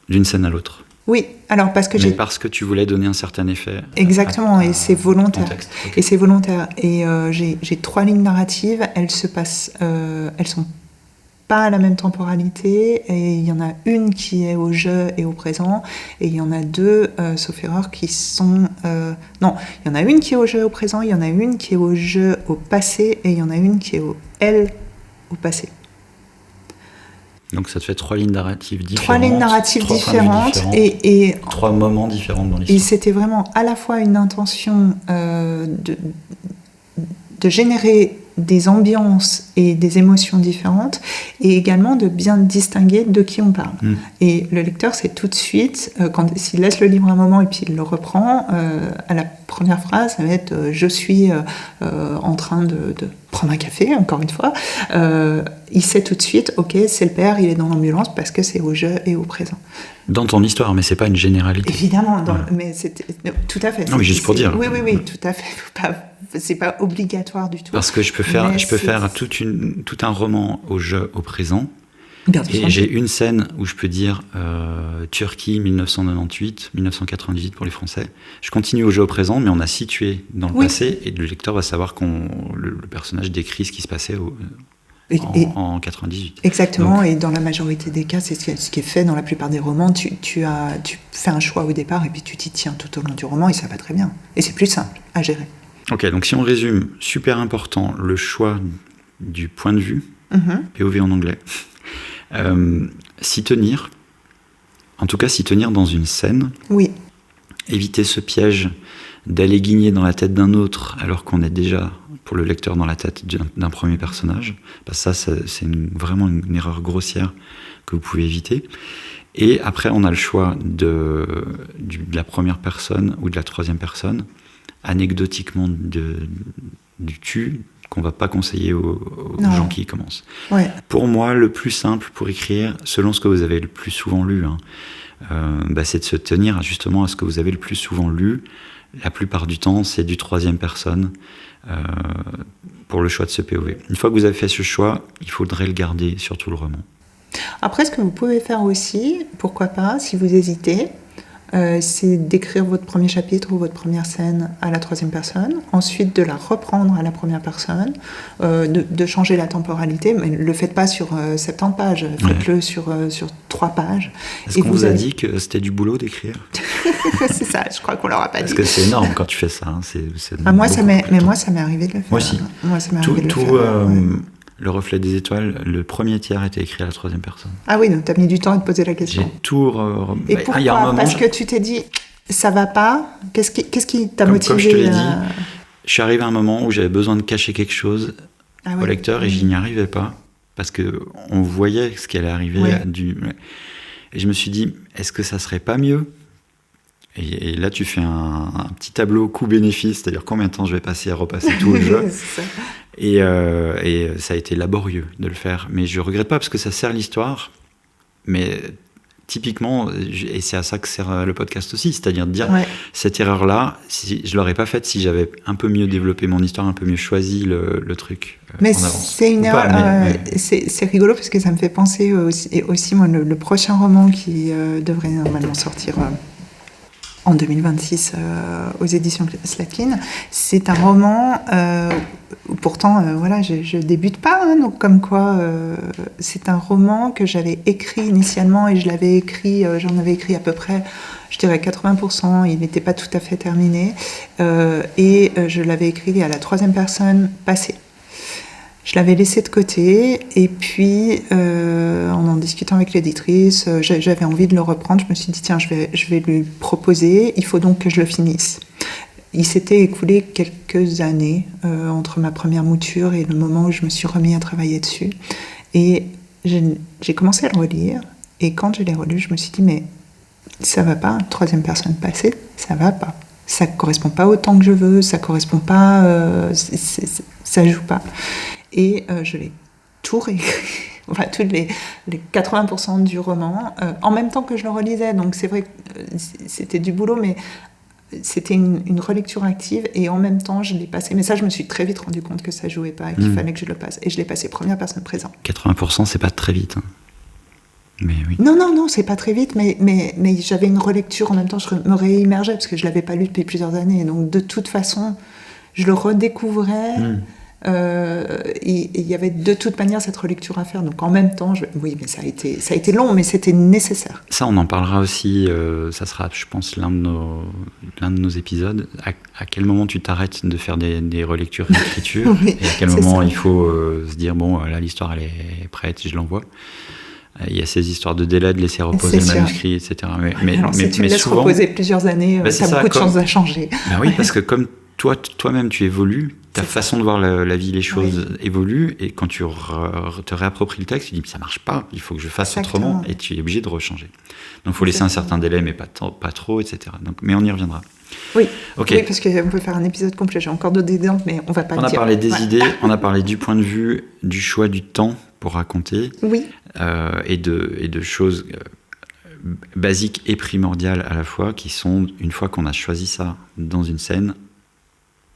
d'une scène à l'autre. Oui, alors parce que parce que tu voulais donner un certain effet. Exactement, et c'est volontaire. Okay. Et c'est volontaire. Et j'ai 3 lignes narratives, elles se passent, elles sont pas à la même temporalité, et il y en a une qui est au jeu et au présent, et il y en a deux, sauf erreur, qui sont... non, il y en a une qui est au jeu au présent, il y en a une qui est au jeu au passé, et il y en a une qui est au passé. Donc ça te fait 3 lignes narratives différentes. 3 lignes narratives différentes, et 3 moments différents dans l'histoire. Et c'était vraiment à la fois une intention de générer des ambiances et des émotions différentes, et également de bien distinguer de qui on parle. Et le lecteur, c'est tout de suite, s'il laisse le livre un moment et puis il le reprend, à la première phrase, ça va être « je suis en train de prendre un café », encore une fois. Il sait tout de suite « ok, c'est le père, il est dans l'ambulance parce que c'est au jeu et au présent ». Dans ton histoire, mais c'est pas une généralité. Évidemment, mais c'était tout à fait. Non, mais juste pour dire. Oui, tout à fait. C'est pas obligatoire du tout. Parce que je peux faire tout un roman au jeu au présent. Bien sûr. Et j'ai une scène où je peux dire Turquie 1998, 1998 pour les Français. Je continue au jeu au présent, mais on a situé dans le passé, et le lecteur va savoir le personnage décrit ce qui se passait en 98. Exactement, donc, et dans la majorité des cas, c'est ce qui est fait dans la plupart des romans. Tu fais un choix au départ et puis tu t'y tiens tout au long du roman et ça va très bien. Et c'est plus simple à gérer. Ok, donc si on résume, super important, le choix du point de vue, POV en anglais. S'y tenir, en tout cas s'y tenir dans une scène. Oui. Éviter ce piège d'aller guigner dans la tête d'un autre alors qu'on est déjà, pour le lecteur, dans la tête d'un premier personnage. Parce que ça, c'est vraiment une erreur grossière que vous pouvez éviter. Et après, on a le choix de la première personne ou de la troisième personne, anecdotiquement du tu, qu'on va pas conseiller aux gens qui y commencent. Ouais. Pour moi, le plus simple pour écrire, selon ce que vous avez le plus souvent lu, c'est de se tenir justement à ce que vous avez le plus souvent lu. La plupart du temps, c'est du troisième personne pour le choix de ce POV. Une fois que vous avez fait ce choix, il faudrait le garder sur tout le roman. Après, ce que vous pouvez faire aussi, pourquoi pas, si vous hésitez, c'est d'écrire votre premier chapitre ou votre première scène à la troisième personne, ensuite de la reprendre à la première personne, de changer la temporalité, mais ne le faites pas sur 70 pages, faites-le sur 3 pages. Est-ce qu'on vous a dit que c'était du boulot d'écrire ? C'est ça, je crois qu'on l'aura pas dit. Parce que c'est énorme quand tu fais ça. Moi, ça m'est arrivé de le faire. Moi aussi. Moi, ça m'est arrivé de le faire. Le reflet des étoiles, le premier tiers était écrit à la troisième personne. Ah oui, donc tu as mis du temps à te poser la question. J'ai tout... Et pourquoi ? Il y a un moment, parce que tu t'es dit, ça va pas ? Qu'est-ce qui t'a motivé ? Comme je te l'ai dit, je suis arrivé à un moment où j'avais besoin de cacher quelque chose au lecteur et je n'y arrivais pas. Parce qu'on voyait ce qui allait arriver. Et je me suis dit, est-ce que ça serait pas mieux ? Et là, tu fais un petit tableau coût-bénéfice, c'est-à-dire combien de temps je vais passer à repasser tout le jeu. Et ça a été laborieux de le faire. Mais je ne regrette pas parce que ça sert l'histoire. Mais typiquement, et c'est à ça que sert le podcast aussi, c'est-à-dire de dire cette erreur-là, je ne l'aurais pas faite si j'avais un peu mieux développé mon histoire, un peu mieux choisi le truc mais en avance. C'est une erreur. C'est rigolo parce que ça me fait penser aussi moi, le prochain roman qui devrait normalement sortir... en 2026 aux éditions Slatkin. C'est un roman, pourtant, je débute pas, donc comme quoi, c'est un roman que j'avais écrit initialement et j'en avais écrit à peu près, je dirais 80%, il n'était pas tout à fait terminé, et je l'avais écrit à la troisième personne passée. Je l'avais laissé de côté et puis en discutant avec l'éditrice, j'avais envie de le reprendre. Je me suis dit tiens, je vais lui proposer, il faut donc que je le finisse. Il s'était écoulé quelques années entre ma première mouture et le moment où je me suis remis à travailler dessus. Et j'ai commencé à le relire et quand je l'ai relu, je me suis dit mais ça va pas, troisième personne passée, ça va pas. Ça correspond pas au temps que je veux, ça correspond pas, ça joue pas. Et je l'ai tout réécrit, tous les 80% du roman, en même temps que je le relisais. Donc c'est vrai que c'était du boulot, mais c'était une relecture active. Et en même temps, je l'ai passé. Mais ça, je me suis très vite rendu compte que ça jouait pas et qu'il fallait que je le passe. Et je l'ai passé première personne présente. 80%, c'est pas très vite. Mais oui. Non, c'est pas très vite, mais j'avais une relecture en même temps, je me réimmergeais parce que je l'avais pas lu depuis plusieurs années. Donc de toute façon, je le redécouvrais Et il y avait de toute manière cette relecture à faire. Donc en même temps, oui, mais ça a été long, mais c'était nécessaire. Ça, on en parlera aussi. Ça sera, je pense, l'un de nos épisodes. À quel moment tu t'arrêtes de faire des relectures d'écriture Oui, et à quel moment il faut se dire bon, là l'histoire elle est prête, je l'envoie. Il y a ces histoires de délai, de laisser reposer le manuscrit, etc. Alors, si tu me laisses reposer plusieurs années, tu as beaucoup de chances à changer. Ben oui, parce que comme toi-même tu évolues, ta façon de voir la vie, les choses évolue, et quand tu te réappropries le texte, tu dis ça marche pas, il faut que je fasse autrement, et tu es obligé de rechanger. Donc il faut laisser un certain délai, mais pas trop, etc. Donc, mais on y reviendra. Oui. Okay. Oui, parce qu'on peut faire un épisode complet. J'ai encore d'autres exemples, mais on va pas le dire. On a parlé des idées, on a parlé du point de vue, du choix du temps pour raconter, et de choses basiques et primordiales à la fois, qui sont, une fois qu'on a choisi ça dans une scène,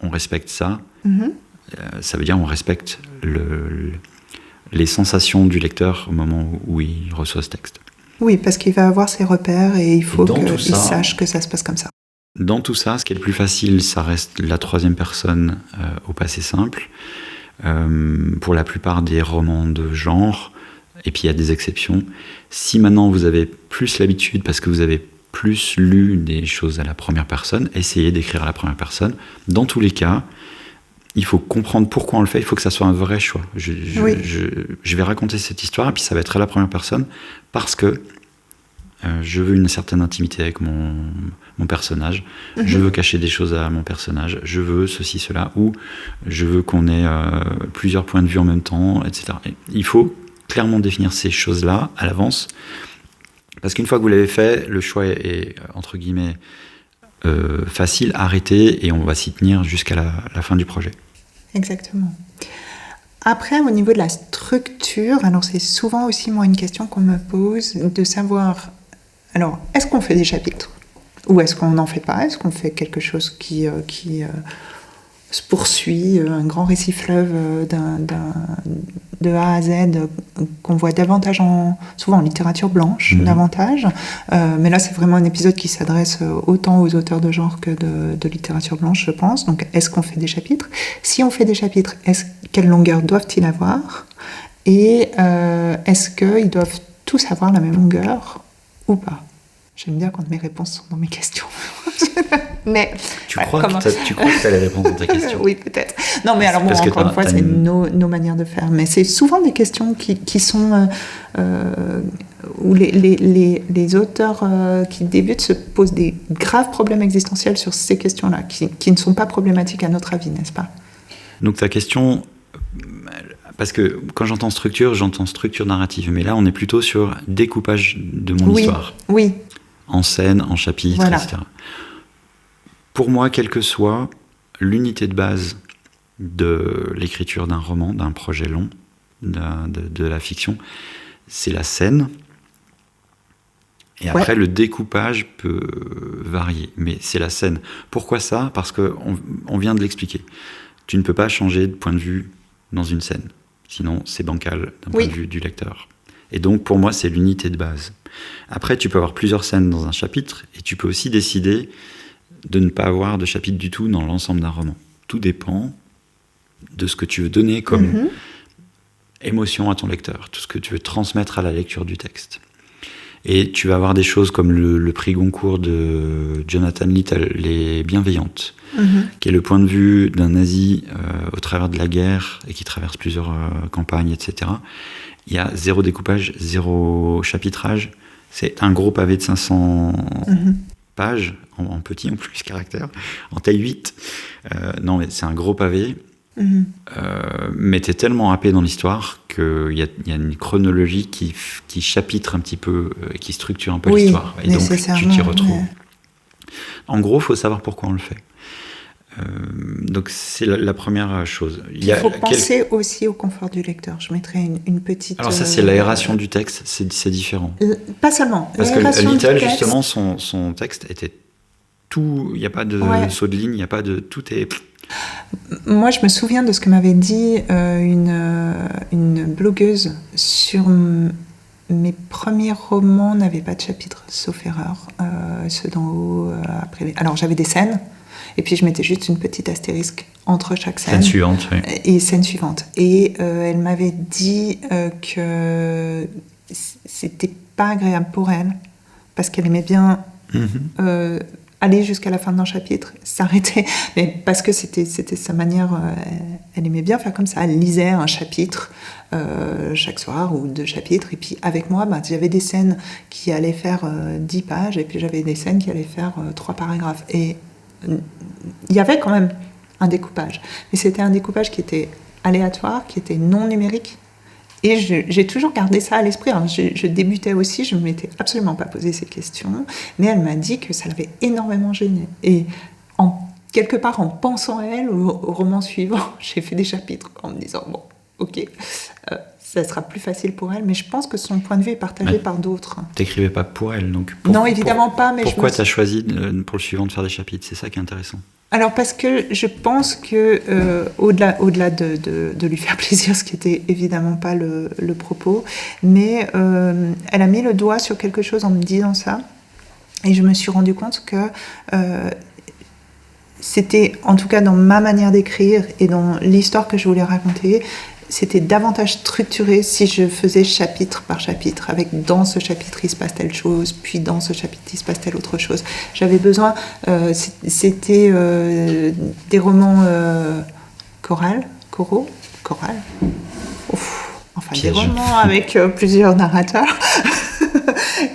on respecte ça. Ça veut dire on respecte les sensations du lecteur au moment où il reçoit ce texte. Oui, parce qu'il va avoir ses repères et il faut qu'il sache que ça se passe comme ça. Dans tout ça, ce qui est le plus facile, ça reste la troisième personne au passé simple. Pour la plupart des romans de genre, et puis il y a des exceptions. Si maintenant vous avez plus l'habitude, parce que vous avez plus lu des choses à la première personne, essayez d'écrire à la première personne. Dans tous les cas, il faut comprendre pourquoi on le fait, il faut que ça soit un vrai choix. Je vais raconter cette histoire, et puis ça va être à la première personne, parce que je veux une certaine intimité avec mon personnage, je veux cacher des choses à mon personnage, je veux ceci, cela, ou je veux qu'on ait plusieurs points de vue en même temps, etc. Et il faut clairement définir ces choses-là à l'avance, parce qu'une fois que vous l'avez fait, le choix est entre guillemets facile, arrêté, et on va s'y tenir jusqu'à la fin du projet. Exactement. Après, au niveau de la structure, alors c'est souvent aussi moi une question qu'on me pose, de savoir, alors est-ce qu'on fait des chapitres ou est-ce qu'on n'en fait pas? Est-ce qu'on fait quelque chose qui se poursuit, un grand récit fleuve de A à Z qu'on voit davantage souvent en littérature blanche, davantage. Mais là, c'est vraiment un épisode qui s'adresse autant aux auteurs de genre que de littérature blanche, je pense. Donc, est-ce qu'on fait des chapitres? Si on fait des chapitres, quelle longueur doivent-ils avoir? Et est-ce qu'ils doivent tous avoir la même longueur ou pas? J'aime bien quand mes réponses sont dans mes questions. Mais tu crois que tu as les réponses dans ta question? Oui, peut-être. Non, mais alors bon, encore une fois, c'est nos manières de faire. Mais c'est souvent des questions qui sont où les auteurs qui débutent se posent des graves problèmes existentiels sur ces questions-là, qui ne sont pas problématiques à notre avis, n'est-ce pas? Donc ta question, parce que quand j'entends structure narrative, mais là on est plutôt sur découpage de mon histoire. Oui. En scène, en chapitre, etc. Pour moi, quelle que soit l'unité de base de l'écriture d'un roman, d'un projet long, de la fiction, c'est la scène. Et après, le découpage peut varier, mais c'est la scène. Pourquoi ça? Parce qu'on vient de l'expliquer. Tu ne peux pas changer de point de vue dans une scène, sinon c'est bancal d'un point de vue du lecteur. Et donc, pour moi, c'est l'unité de base. Après, tu peux avoir plusieurs scènes dans un chapitre, et tu peux aussi décider de ne pas avoir de chapitre du tout dans l'ensemble d'un roman. Tout dépend de ce que tu veux donner comme émotion à ton lecteur, tout ce que tu veux transmettre à la lecture du texte. Et tu vas avoir des choses comme le prix Goncourt de Jonathan Little, Les Bienveillantes, qui est le point de vue d'un nazi au travers de la guerre et qui traverse plusieurs campagnes, etc. Il y a zéro découpage, zéro chapitrage. C'est un gros pavé de 500 pages, en petit, en plus caractère, en taille 8. Non, mais c'est un gros pavé. Mais t'es tellement happé dans l'histoire qu'il y a une chronologie qui chapitre un petit peu, qui structure un peu l'histoire. Et donc, tu t'y retrouves. Ouais. En gros, il faut savoir pourquoi on le fait. Donc, c'est la première chose. Il faut penser aussi au confort du lecteur. Je mettrais une petite... Alors ça, c'est l'aération du texte, c'est différent. Pas seulement. Parce que Little, justement, son texte était tout... Il n'y a pas de saut de ligne, il n'y a pas de... Tout est... Moi, je me souviens de ce que m'avait dit une blogueuse sur mes premiers romans n'avaient pas de chapitre, sauf erreur. Ceux d'en haut, après... Alors, j'avais des scènes, Et puis je mettais juste une petite astérisque entre chaque scène. Scène suivante, oui. Et scène suivante. Et elle m'avait dit que c'était pas agréable pour elle, parce qu'elle aimait bien aller jusqu'à la fin d'un chapitre, s'arrêter, mais parce que c'était sa manière, elle aimait bien faire comme ça, elle lisait un chapitre chaque soir ou 2 chapitres, et puis avec moi, j'avais des scènes qui allaient faire 10 pages, et puis j'avais des scènes qui allaient faire 3 paragraphes, et il y avait quand même un découpage, mais c'était un découpage qui était aléatoire, qui était non numérique. Et j'ai toujours gardé ça à l'esprit. Alors, je débutais aussi, je ne m'étais absolument pas posé ces questions, mais elle m'a dit que ça l'avait énormément gênée. Et quelque part, en pensant à elle, au roman suivant, j'ai fait des chapitres en me disant, bon, ok, ça sera plus facile pour elle, mais je pense que son point de vue est partagé par d'autres. T'écrivais pas pour elle, donc... Non, évidemment pas, mais pourquoi t'as choisi pour le suivant de faire des chapitres? C'est ça qui est intéressant. Alors parce que je pense que au-delà de lui faire plaisir, ce qui était évidemment pas le propos, mais elle a mis le doigt sur quelque chose en me disant ça, et je me suis rendu compte que c'était, en tout cas dans ma manière d'écrire et dans l'histoire que je voulais raconter, c'était davantage structuré si je faisais chapitre par chapitre, avec dans ce chapitre il se passe telle chose, puis dans ce chapitre il se passe telle autre chose. J'avais besoin, c'était des romans choraux, enfin piège. Des romans avec plusieurs narrateurs.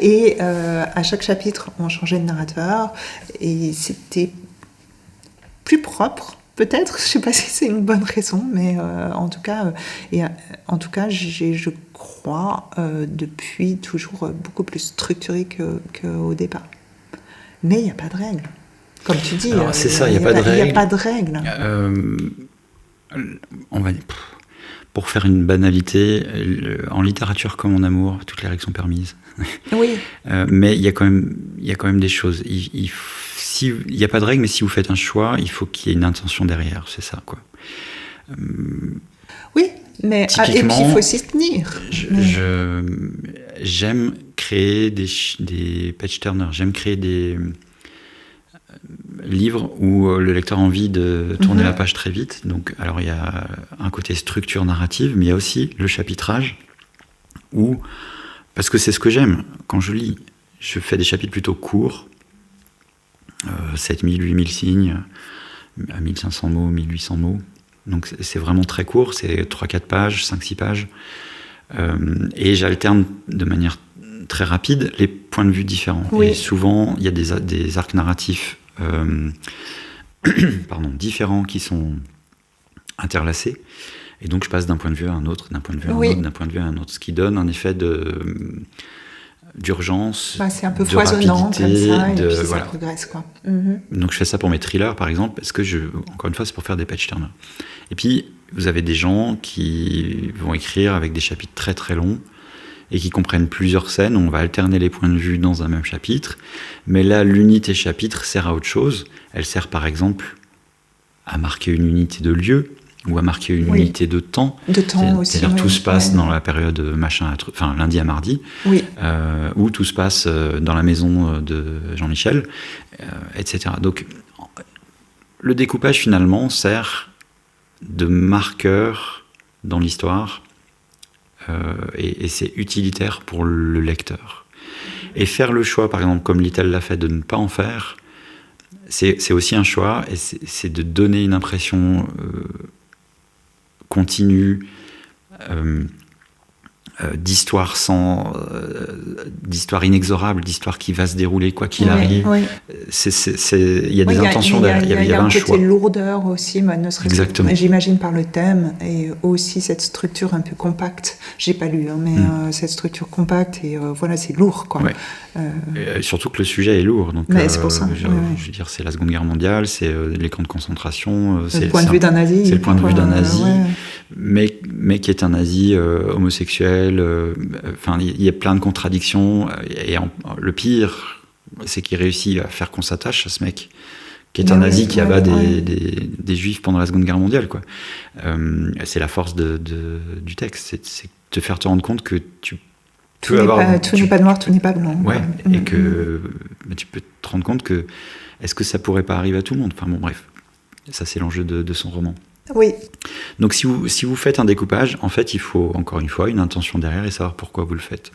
Et à chaque chapitre on changeait de narrateur, et c'était plus propre. Peut-être, je ne sais pas si c'est une bonne raison, mais en tout cas, je crois depuis toujours beaucoup plus structuré qu'au départ. Mais il n'y a pas de règle. Comme tu dis, c'est ça, il n'y a pas de règle. Il n'y a pas de règle. On va dire, pour faire une banalité, en littérature comme en amour, toutes les règles sont permises. Oui. Mais il y a quand même des choses. Il n'y a pas de règle, mais si vous faites un choix, il faut qu'il y ait une intention derrière, c'est ça, quoi. Oui, mais et puis il faut s'y tenir. J'aime créer des page-turners, j'aime créer des livres où le lecteur a envie de tourner la page très vite. Donc, alors il y a un côté structure narrative, mais il y a aussi le chapitrage, parce que c'est ce que j'aime quand je lis. Je fais des chapitres plutôt courts, 7000, 8000 signes, à 1500 mots, 1800 mots. Donc c'est vraiment très court, c'est 3-4 pages, 5-6 pages. Et j'alterne de manière très rapide les points de vue différents. Oui. Et souvent, il y a des arcs narratifs différents qui sont interlacés. Et donc je passe d'un point de vue à un autre, d'un point de vue à un autre, d'un point de vue à un autre. Ce qui donne un effet d'urgence, c'est un peu foisonnant comme ça, et puis voilà. Ça progresse, quoi. Donc je fais ça pour mes thrillers, par exemple, parce que encore une fois, c'est pour faire des page-turners. Et puis, vous avez des gens qui vont écrire avec des chapitres très très longs et qui comprennent plusieurs scènes. On va alterner les points de vue dans un même chapitre, mais là, l'unité chapitre sert à autre chose. Elle sert, par exemple, à marquer une unité de lieu, ou à marquer une unité de temps. De temps aussi. C'est-à-dire tout se passe dans la période lundi à mardi, ou tout se passe dans la maison de Jean-Michel, etc. Donc, le découpage, finalement, sert de marqueur dans l'histoire, et c'est utilitaire pour le lecteur. Et faire le choix, par exemple, comme Littell l'a fait, de ne pas en faire, c'est aussi un choix, et c'est de donner une impression continue, d'histoire d'histoire inexorable, d'histoire qui va se dérouler quoi qu'il arrive. Oui. Il y a des intentions derrière. Il y avait un choix. Il y a lourdeur aussi, ne serait-ce que, j'imagine, par le thème, et aussi cette structure un peu compacte. J'ai pas lu, mais cette structure compacte, et voilà, c'est lourd, quoi. Ouais. Surtout que le sujet est lourd. Donc, c'est pour ça. Je veux dire, c'est la Seconde Guerre mondiale, c'est les camps de concentration. C'est le point de vue d'un nazi. C'est le point de vue d'un nazi, mais qui est un nazi homosexuel. Enfin, il y a plein de contradictions, et le pire, c'est qu'il réussit à faire qu'on s'attache à ce mec qui est un nazi qui abat des juifs pendant la Seconde Guerre mondiale, quoi. C'est la force du texte, c'est te faire te rendre compte que tu peux avoir... Tout n'est pas noir, tout n'est pas blanc. Ouais, et que tu peux te rendre compte que est-ce que ça pourrait pas arriver à tout le monde? Enfin bon, bref, ça c'est l'enjeu de son roman. Oui. Donc si vous faites un découpage, en fait, il faut encore une fois une intention derrière et savoir pourquoi vous le faites.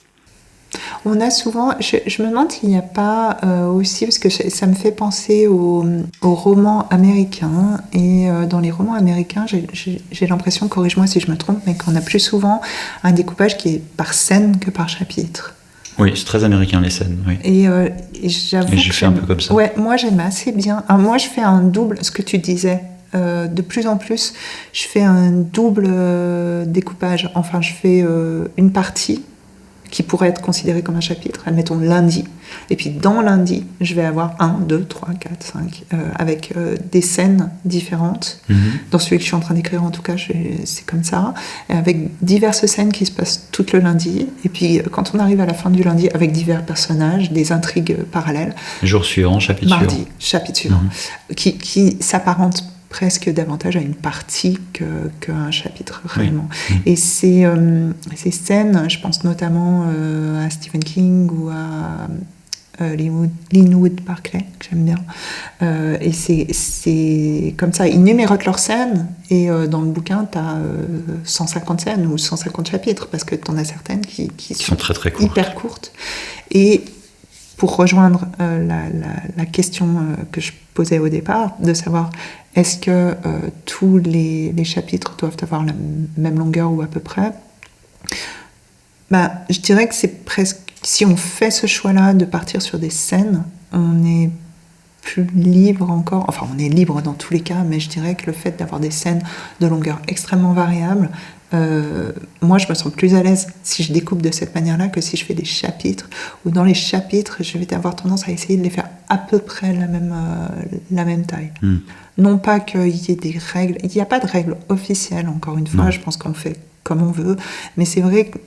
On a souvent, je me demande s'il n'y a pas aussi, parce que ça me fait penser aux romans américains, et dans les romans américains, j'ai l'impression, corrige-moi si je me trompe, mais qu'on a plus souvent un découpage qui est par scène que par chapitre. Oui, c'est très américain les scènes, oui. Et j'avoue Et j'ai fait un peu comme ça. Ouais, moi j'aime assez bien. Alors, moi je fais un double, ce que tu disais. De plus en plus, je fais un double découpage. Enfin, je fais une partie qui pourrait être considérée comme un chapitre, admettons lundi. Et puis dans lundi, je vais avoir 1, 2, 3, 4, 5, avec des scènes différentes. Dans celui que je suis en train d'écrire, en tout cas, c'est comme ça. Avec diverses scènes qui se passent tout le lundi. Et puis quand on arrive à la fin du lundi, avec divers personnages, des intrigues parallèles. Jour suivant, chapitre suivant. Mardi, chapitre suivant. Qui s'apparente presque davantage à une partie qu'un chapitre, réellement. Oui. Et ces scènes, je pense notamment à Stephen King ou à Linwood Barclay, que j'aime bien. Et c'est comme ça, ils numérotent leurs scènes, et dans le bouquin, tu as 150 scènes ou 150 chapitres, parce que tu en as certaines qui sont très, très courtes. Hyper courtes. Et pour rejoindre la question que je posais au départ, de savoir est-ce que tous les chapitres doivent avoir la même longueur ou à peu près, je dirais que c'est presque, si on fait ce choix-là de partir sur des scènes, on est plus libre encore, enfin on est libre dans tous les cas, mais je dirais que le fait d'avoir des scènes de longueur extrêmement variable, moi je me sens plus à l'aise si je découpe de cette manière-là que si je fais des chapitres, où dans les chapitres je vais avoir tendance à essayer de les faire à peu près la même taille. Non pas qu'il y ait des règles, il n'y a pas de règles officielles, encore une fois, je pense qu'on fait comme on veut, mais c'est vrai que,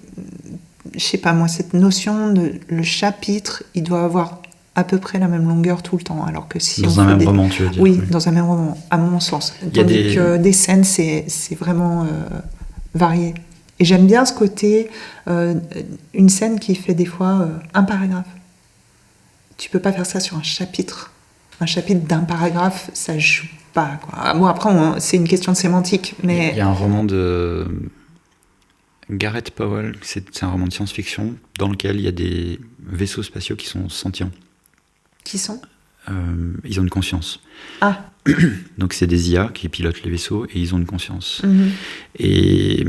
je sais pas moi, cette notion de le chapitre, il doit avoir à peu près la même longueur tout le temps, alors que si dans un même roman, tu veux dire? Oui, dans un même roman, à mon sens. Tandis que des scènes, c'est vraiment varié. Et j'aime bien ce côté, une scène qui fait des fois un paragraphe. Tu peux pas faire ça sur un chapitre. Un chapitre d'un paragraphe, ça joue pas, quoi. Bon, après, c'est une question de sémantique, mais... Il y a un roman de Gareth Powell, c'est un roman de science-fiction, dans lequel il y a des vaisseaux spatiaux qui sont sentients. Qui sont ? Ils ont une conscience. Ah. Donc c'est des IA qui pilotent les vaisseaux et ils ont une conscience. Et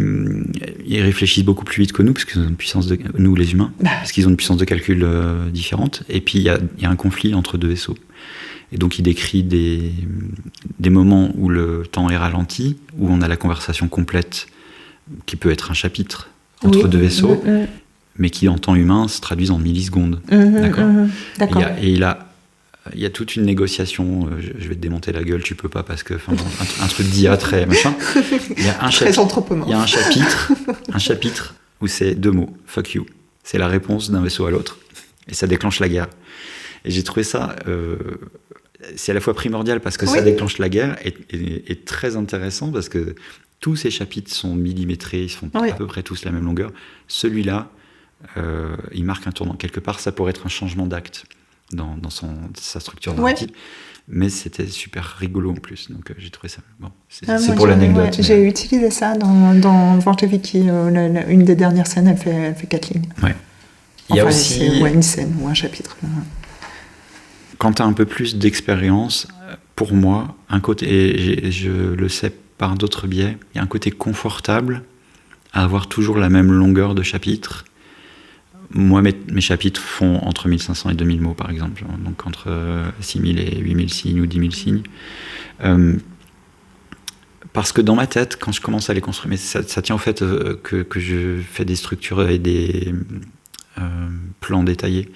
ils réfléchissent beaucoup plus vite que nous, parce qu'ils ont une puissance de nous les humains, parce qu'ils ont une puissance de calcul différente. Et puis il y a un conflit entre deux vaisseaux. Et donc il décrit des moments où le temps est ralenti, où on a la conversation complète, qui peut être un chapitre entre deux vaisseaux, mais qui en temps humain se traduisent en millisecondes. D'accord. Et il y a toute une négociation, je vais te démonter la gueule, tu peux pas, parce que un truc d'IA très machin. Il y a un chapitre où c'est 2 mots, fuck you. C'est la réponse d'un vaisseau à l'autre, et ça déclenche la guerre. Et j'ai trouvé ça, c'est à la fois primordial parce que ça déclenche la guerre, et très intéressant parce que tous ces chapitres sont millimétrés, ils font à peu près tous la même longueur. Celui-là, il marque un tournant. Quelque part, ça pourrait être un changement d'acte dans sa structure narrative. Mais c'était super rigolo en plus, donc j'ai trouvé ça. Bon, c'est pour l'anecdote. J'ai utilisé ça dans Vorteviki, une des dernières scènes, elle fait 4 lignes. Ouais. Il y a aussi une scène ou un chapitre. Quand tu as un peu plus d'expérience, pour moi, un côté, et je le sais par d'autres biais, il y a un côté confortable à avoir toujours la même longueur de chapitre. Moi, mes chapitres font entre 1500 et 2000 mots, par exemple, donc entre 6000 et 8000 signes ou 10 000 signes. Parce que dans ma tête, quand je commence à les construire, mais ça tient au fait que je fais des structures et des plans détaillés.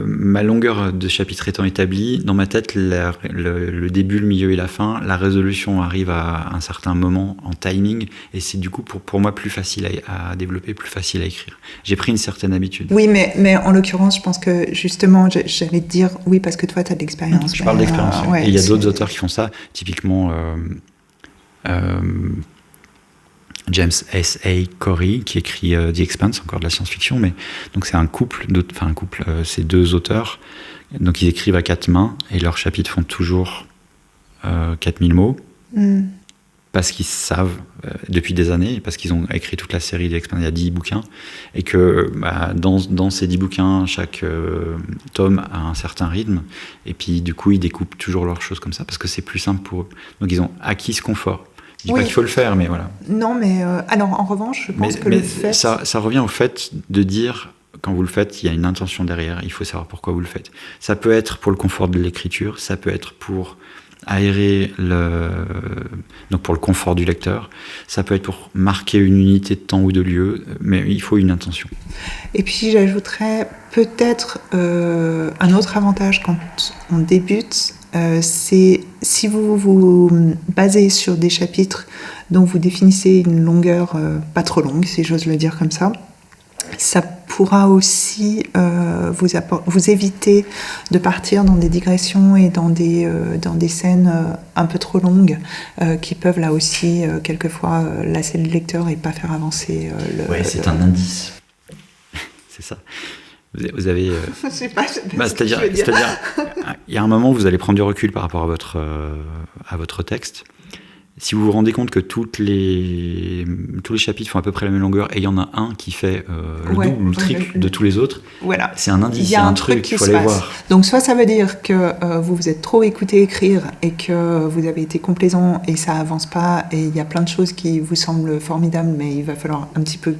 Ma longueur de chapitre étant établie, dans ma tête, le début, le milieu et la fin, la résolution arrive à un certain moment en timing, et c'est du coup pour moi plus facile à développer, plus facile à écrire. J'ai pris une certaine habitude. Oui, mais en l'occurrence, je pense que justement, j'allais te dire, oui, parce que toi, tu as de l'expérience. Je parle d'expérience. Et il y a d'autres auteurs qui font ça, typiquement James S.A. Corey, qui écrit The Expanse, encore de la science-fiction, mais donc c'est un couple, c'est 2 auteurs Donc ils écrivent à 4 mains et leurs chapitres font toujours 4000 mots. Parce qu'ils savent, depuis des années, parce qu'ils ont écrit toute la série d'Expand, il y a 10 bouquins, et que dans ces 10 bouquins, chaque tome a un certain rythme, et puis du coup, ils découpent toujours leurs choses comme ça, parce que c'est plus simple pour eux. Donc ils ont acquis ce confort. Je dis pas qu'il faut le faire, mais voilà. Non, mais alors en revanche, je pense que le fait... Ça revient au fait de dire, quand vous le faites, il y a une intention derrière, il faut savoir pourquoi vous le faites. Ça peut être pour le confort de l'écriture, ça peut être pour aérer donc pour le confort du lecteur, ça peut être pour marquer une unité de temps ou de lieu, mais il faut une intention. Et puis j'ajouterais peut-être un autre avantage quand on débute, c'est si vous vous basez sur des chapitres dont vous définissez une longueur pas trop longue, si j'ose le dire comme ça pourra aussi vous éviter de partir dans des digressions et dans des scènes un peu trop longues qui peuvent là aussi quelquefois lasser le lecteur et pas faire avancer c'est un indice. C'est ça. Vous avez... Je sais pas, c'est-à-dire, il y a un moment où vous allez prendre du recul par rapport à votre texte. Si vous vous rendez compte que tous les chapitres font à peu près la même longueur et il y en a un qui fait le double ou le triple de tous les autres, c'est un indice, il y a un truc qu'il faut aller voir. Donc soit ça veut dire que vous vous êtes trop écouté écrire et que vous avez été complaisant et ça avance pas et il y a plein de choses qui vous semblent formidables mais il va falloir un petit peu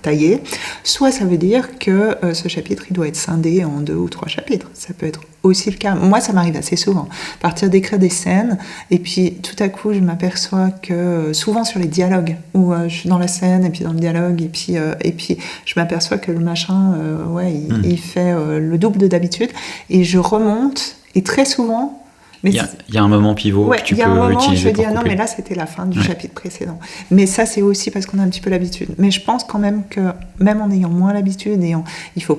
taillé, soit ça veut dire que ce chapitre il doit être scindé en 2 ou 3 chapitres. Ça peut être aussi le cas. Moi, ça m'arrive assez souvent. Partir d'écrire des scènes, et puis tout à coup, je m'aperçois que souvent sur les dialogues, où je suis dans la scène, et puis dans le dialogue, et puis je m'aperçois que le machin, il fait le double de d'habitude, et je remonte, et très souvent. Il y a un moment pivot que tu peux utiliser pour couper. Je vais dire non, mais là c'était la fin du chapitre précédent. Mais ça c'est aussi parce qu'on a un petit peu l'habitude. Mais je pense quand même que même en ayant moins l'habitude, il faut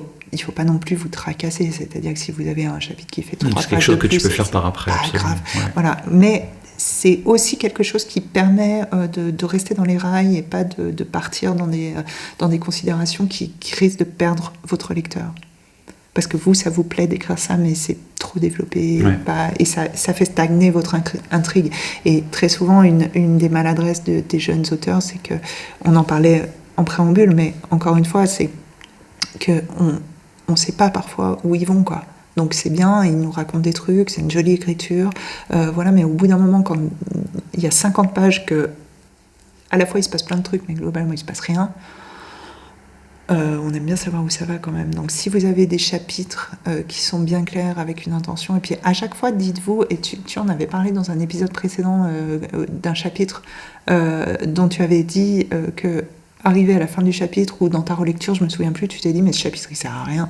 pas non plus vous tracasser. C'est-à-dire que si vous avez un chapitre qui fait 3 pages de plus, c'est quelque chose que tu peux faire par après. Pas grave. Ouais. Voilà. Mais c'est aussi quelque chose qui permet de rester dans les rails et pas de partir dans des considérations qui risquent de perdre votre lecteur. Parce que vous, ça vous plaît d'écrire ça, mais c'est trop développé, et ça fait stagner votre intrigue. Et très souvent, une des maladresses des jeunes auteurs, c'est que, on en parlait en préambule, mais encore une fois, c'est qu'on ne sait pas parfois où ils vont, quoi. Donc c'est bien, ils nous racontent des trucs, c'est une jolie écriture, mais au bout d'un moment, quand il y a 50 pages que, à la fois il se passe plein de trucs, mais globalement il ne se passe rien, on aime bien savoir où ça va quand même. Donc si vous avez des chapitres qui sont bien clairs, avec une intention, et puis à chaque fois dites-vous, et tu en avais parlé dans un épisode précédent d'un chapitre dont tu avais dit que arrivé à la fin du chapitre ou dans ta relecture, je me souviens plus, tu t'es dit mais ce chapitre il sert à rien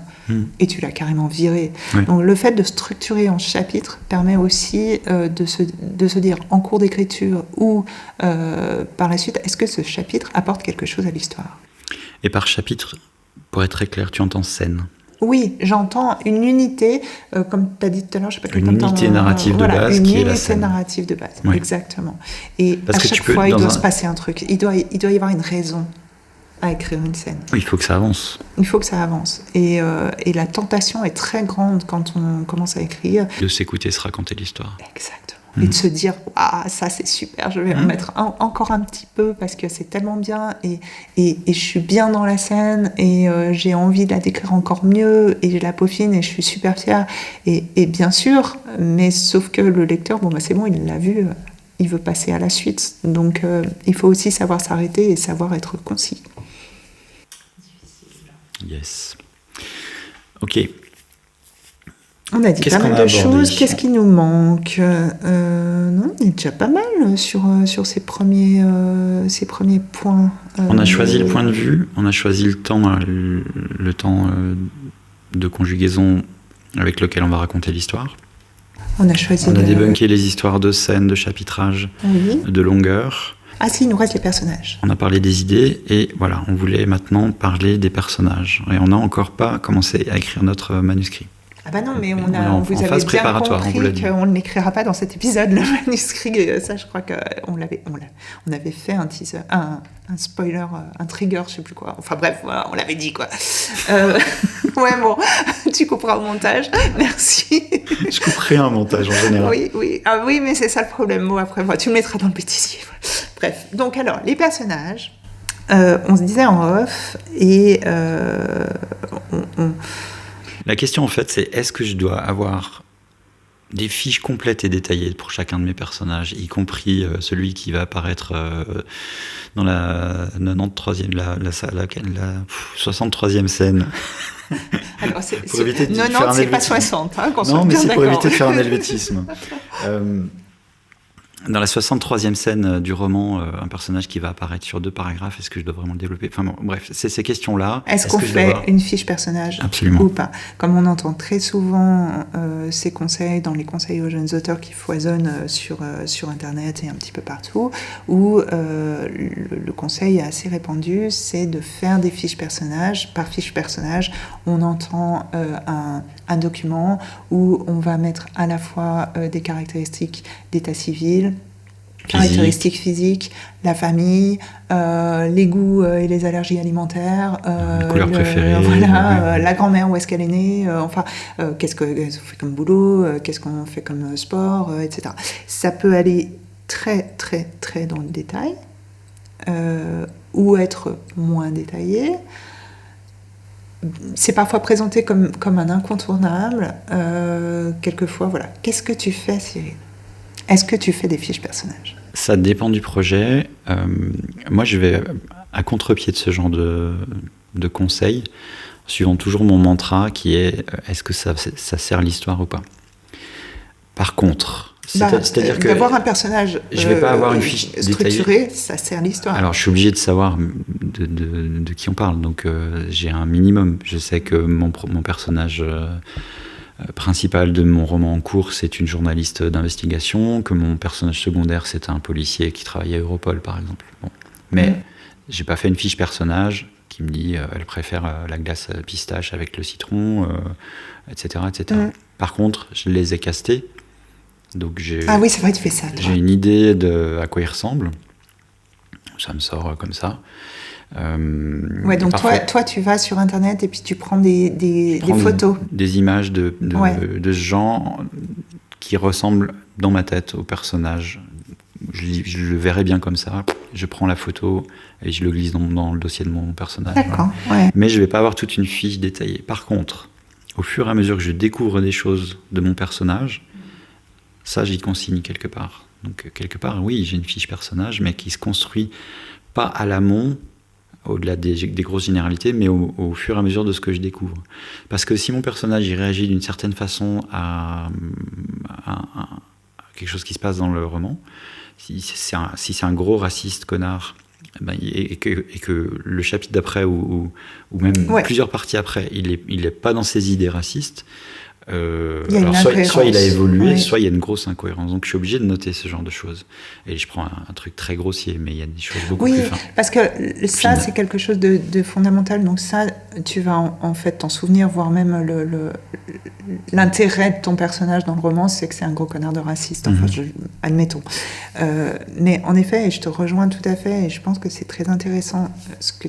et tu l'as carrément viré. Donc le fait de structurer en chapitres permet aussi de se dire en cours d'écriture ou par la suite, est-ce que ce chapitre apporte quelque chose à l'histoire ? Et par chapitre, pour être très clair, tu entends scène. Oui, j'entends une unité, comme tu as dit tout à l'heure, je sais pas une unité narrative de base qui est la scène. Une unité narrative de base, exactement. Et parce à chaque fois, il doit se passer un truc. Il doit y avoir une raison à écrire une scène. Oui, il faut que ça avance. Il faut que ça avance. Et la tentation est très grande quand on commence à écrire. De s'écouter, se raconter l'histoire. Exactement. Et de se dire, ça c'est super, je vais en mettre encore un petit peu parce que c'est tellement bien et je suis bien dans la scène et j'ai envie de la décrire encore mieux et je la peaufine et je suis super fière. Et bien sûr, mais sauf que le lecteur, c'est bon, il l'a vu, il veut passer à la suite. Donc il faut aussi savoir s'arrêter et savoir être concis. Yes. Ok. On a dit pas mal de choses. Qu'est-ce qui nous manque ? Non, on est déjà pas mal sur ces premiers points. On a choisi le point de vue, on a choisi le temps de conjugaison avec lequel on va raconter l'histoire. On a débunké les histoires de scènes, de chapitrage, de longueur. Ah si, il nous reste les personnages. On a parlé des idées et voilà, on voulait maintenant parler des personnages. Et on n'a encore pas commencé à écrire notre manuscrit. Ah bah non, mais En vous avez phase bien préparatoire, on vous l'a compris dit. qu'on ne l'écrira pas dans cet épisode, le manuscrit. Ça, je crois qu'on avait fait un teaser, un spoiler, un trigger, je sais plus quoi. Enfin bref, voilà, on l'avait dit, quoi. Ouais, bon, tu couperas au montage. Merci. Je couperai un montage en général. Oui. Ah oui, mais c'est ça le problème. Bon, après, voilà, tu le mettras dans le bêtisier. Bref, donc alors, les personnages, on se disait en off, et La question, en fait, c'est est-ce que je dois avoir des fiches complètes et détaillées pour chacun de mes personnages, y compris celui qui va apparaître dans la 93e, la 63e scène. alors, Pour éviter de 90, faire un c'est pas helvétisme. 60, hein, qu'on soit Non, mais bien c'est pour d'accord. éviter de faire un helvétisme. Dans la 63e scène du roman, un personnage qui va apparaître sur 2 paragraphes, est-ce que je dois vraiment le développer ? Enfin bon, bref, c'est ces questions-là. Est-ce qu'on que je fait dois avoir- une fiche personnage Absolument. ou pas ? Comme on entend très souvent ces conseils dans les conseils aux jeunes auteurs qui foisonnent sur Internet et un petit peu partout, où le conseil est assez répandu, c'est de faire des fiches personnages. Par fiche personnage, on entend un document où on va mettre à la fois des caractéristiques d'état civil, caractéristiques physiques, la famille, les goûts et les allergies alimentaires, Les couleurs préférées, voilà, la grand-mère, où est-ce qu'elle est née, qu'est-ce qu'on fait comme boulot, qu'est-ce qu'on fait comme sport, etc. Ça peut aller très, très, très dans le détail, ou être moins détaillé. C'est parfois présenté comme un incontournable. Quelquefois, voilà. Qu'est-ce que tu fais, Cyril ? Est-ce que tu fais des fiches personnages ? Ça dépend du projet. Moi, je vais à contre-pied de ce genre de conseils, suivant toujours mon mantra qui est est-ce que ça sert l'histoire ou pas ? Par contre, c'est-à-dire que d'avoir un personnage je vais pas avoir une fiche structurée, détaillée. ça sert l'histoire. Alors, je suis obligé de savoir de qui on parle, donc j'ai un minimum. Je sais que mon personnage principal de mon roman en cours, c'est une journaliste d'investigation, que mon personnage secondaire, c'est un policier qui travaille à Europol, par exemple. Bon. Mais j'ai pas fait une fiche personnage qui me dit elle préfère la glace pistache avec le citron, etc. Par contre, je les ai castés. Donc Ah oui, c'est vrai, tu fais ça. Toi. J'ai une idée de à quoi il ressemble. Ça me sort comme ça. Ouais, donc parfois, toi, tu vas sur Internet et puis tu prends des photos. Des images de gens qui ressemblent dans ma tête au personnage. Je le verrais bien comme ça. Je prends la photo et je le glisse dans le dossier de mon personnage. D'accord, voilà. ouais. Mais je ne vais pas avoir toute une fiche détaillée. Par contre, au fur et à mesure que je découvre des choses de mon personnage, ça, j'y consigne quelque part. Donc, quelque part, oui, j'ai une fiche personnage, mais qui se construit pas à l'amont, au-delà des grosses généralités, mais au fur et à mesure de ce que je découvre. Parce que si mon personnage il réagit d'une certaine façon à quelque chose qui se passe dans le roman, si c'est un gros raciste connard, et que le chapitre d'après ou même plusieurs parties après, il est pas dans ses idées racistes, alors soit il a évolué, soit il y a une grosse incohérence. Donc je suis obligé de noter ce genre de choses. Et je prends un truc très grossier, mais il y a des choses beaucoup plus fines. Oui, parce que ça, c'est quelque chose de fondamental. Donc ça, tu vas en fait t'en souvenir, voire même l'intérêt de ton personnage dans le roman, c'est que c'est un gros connard de raciste. Enfin, admettons. Mais en effet, et je te rejoins tout à fait, et je pense que c'est très intéressant ce que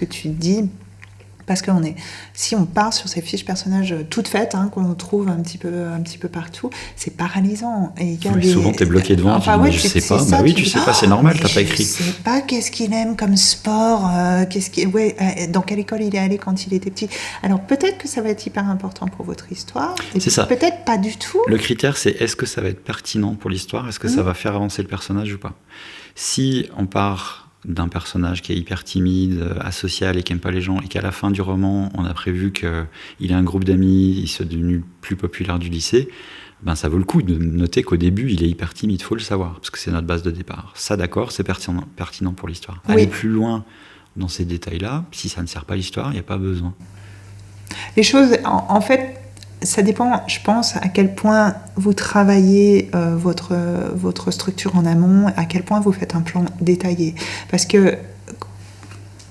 tu dis. Parce que si on part sur ces fiches personnages toutes faites, qu'on trouve un petit peu partout, c'est paralysant. Et souvent, t'es bloqué devant, tu dis, mais je sais pas. Bah oui, tu sais pas, c'est normal, t'as pas écrit. Je sais pas qu'est-ce qu'il aime comme sport, dans quelle école il est allé quand il était petit. Alors peut-être que ça va être hyper important pour votre histoire. C'est ça. Peut-être pas du tout. Le critère, c'est est-ce que ça va être pertinent pour l'histoire ? Est-ce que ça va faire avancer le personnage ou pas ? Si on part d'un personnage qui est hyper timide, asocial et qui n'aime pas les gens, et qu'à la fin du roman, on a prévu qu'il a un groupe d'amis, il soit devenu le plus populaire du lycée, ça vaut le coup de noter qu'au début, il est hyper timide, il faut le savoir, parce que c'est notre base de départ. Ça, d'accord, c'est pertinent pour l'histoire. Oui. Aller plus loin dans ces détails-là, si ça ne sert pas l'histoire, il n'y a pas besoin. Les choses, en fait, ça dépend, je pense, à quel point vous travaillez votre structure en amont, à quel point vous faites un plan détaillé. Parce que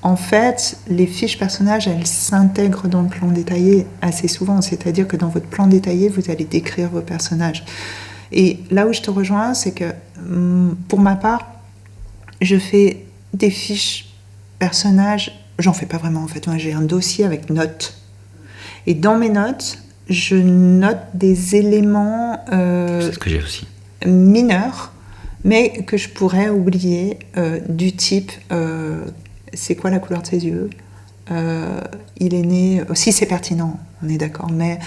en fait, les fiches personnages, elles s'intègrent dans le plan détaillé assez souvent. C'est-à-dire que dans votre plan détaillé, vous allez décrire vos personnages. Et là où je te rejoins, c'est que pour ma part, je fais des fiches personnages. J'en fais pas vraiment en fait. Moi, j'ai un dossier avec notes. Et dans mes notes, je note des éléments C'est ce que j'ai aussi. mineurs, mais que je pourrais oublier, du type c'est quoi la couleur de ses yeux, il est né, si c'est pertinent, on est d'accord, mais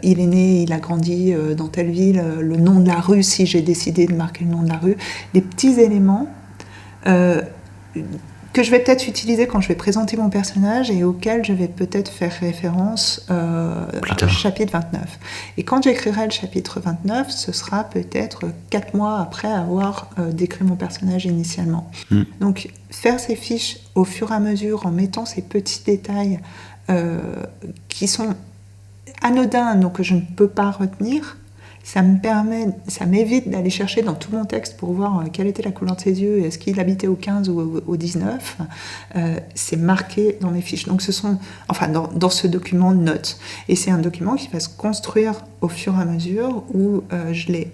il est né, il a grandi dans telle ville, le nom de la rue, si j'ai décidé de marquer le nom de la rue, des petits éléments que je vais peut-être utiliser quand je vais présenter mon personnage et auxquels je vais peut-être faire référence au chapitre 29. Et quand j'écrirai le chapitre 29, ce sera peut-être 4 mois après avoir décrit mon personnage initialement. Donc faire ces fiches au fur et à mesure en mettant ces petits détails qui sont anodins, donc que je ne peux pas retenir, ça m'évite d'aller chercher dans tout mon texte pour voir quelle était la couleur de ses yeux, est-ce qu'il habitait au 15 ou au 19. C'est marqué dans mes fiches. Donc dans ce document de notes. Et c'est un document qui va se construire au fur et à mesure où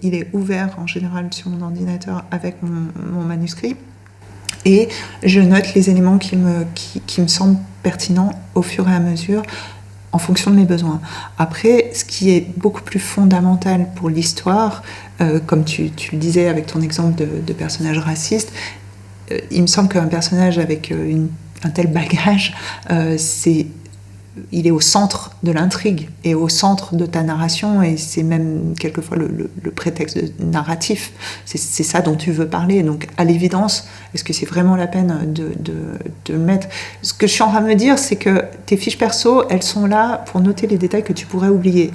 il est ouvert en général sur mon ordinateur avec mon manuscrit. Et je note les éléments qui me semblent pertinents au fur et à mesure, en fonction de mes besoins. Après, ce qui est beaucoup plus fondamental pour l'histoire, comme tu le disais avec ton exemple de personnage raciste, il me semble qu'un personnage avec un tel bagage, il est au centre de l'intrigue et au centre de ta narration, et c'est même quelquefois le prétexte narratif. C'est ça dont tu veux parler. Donc, à l'évidence, est-ce que c'est vraiment la peine de le mettre ? Ce que je suis en train de me dire, c'est que tes fiches perso, elles sont là pour noter les détails que tu pourrais oublier.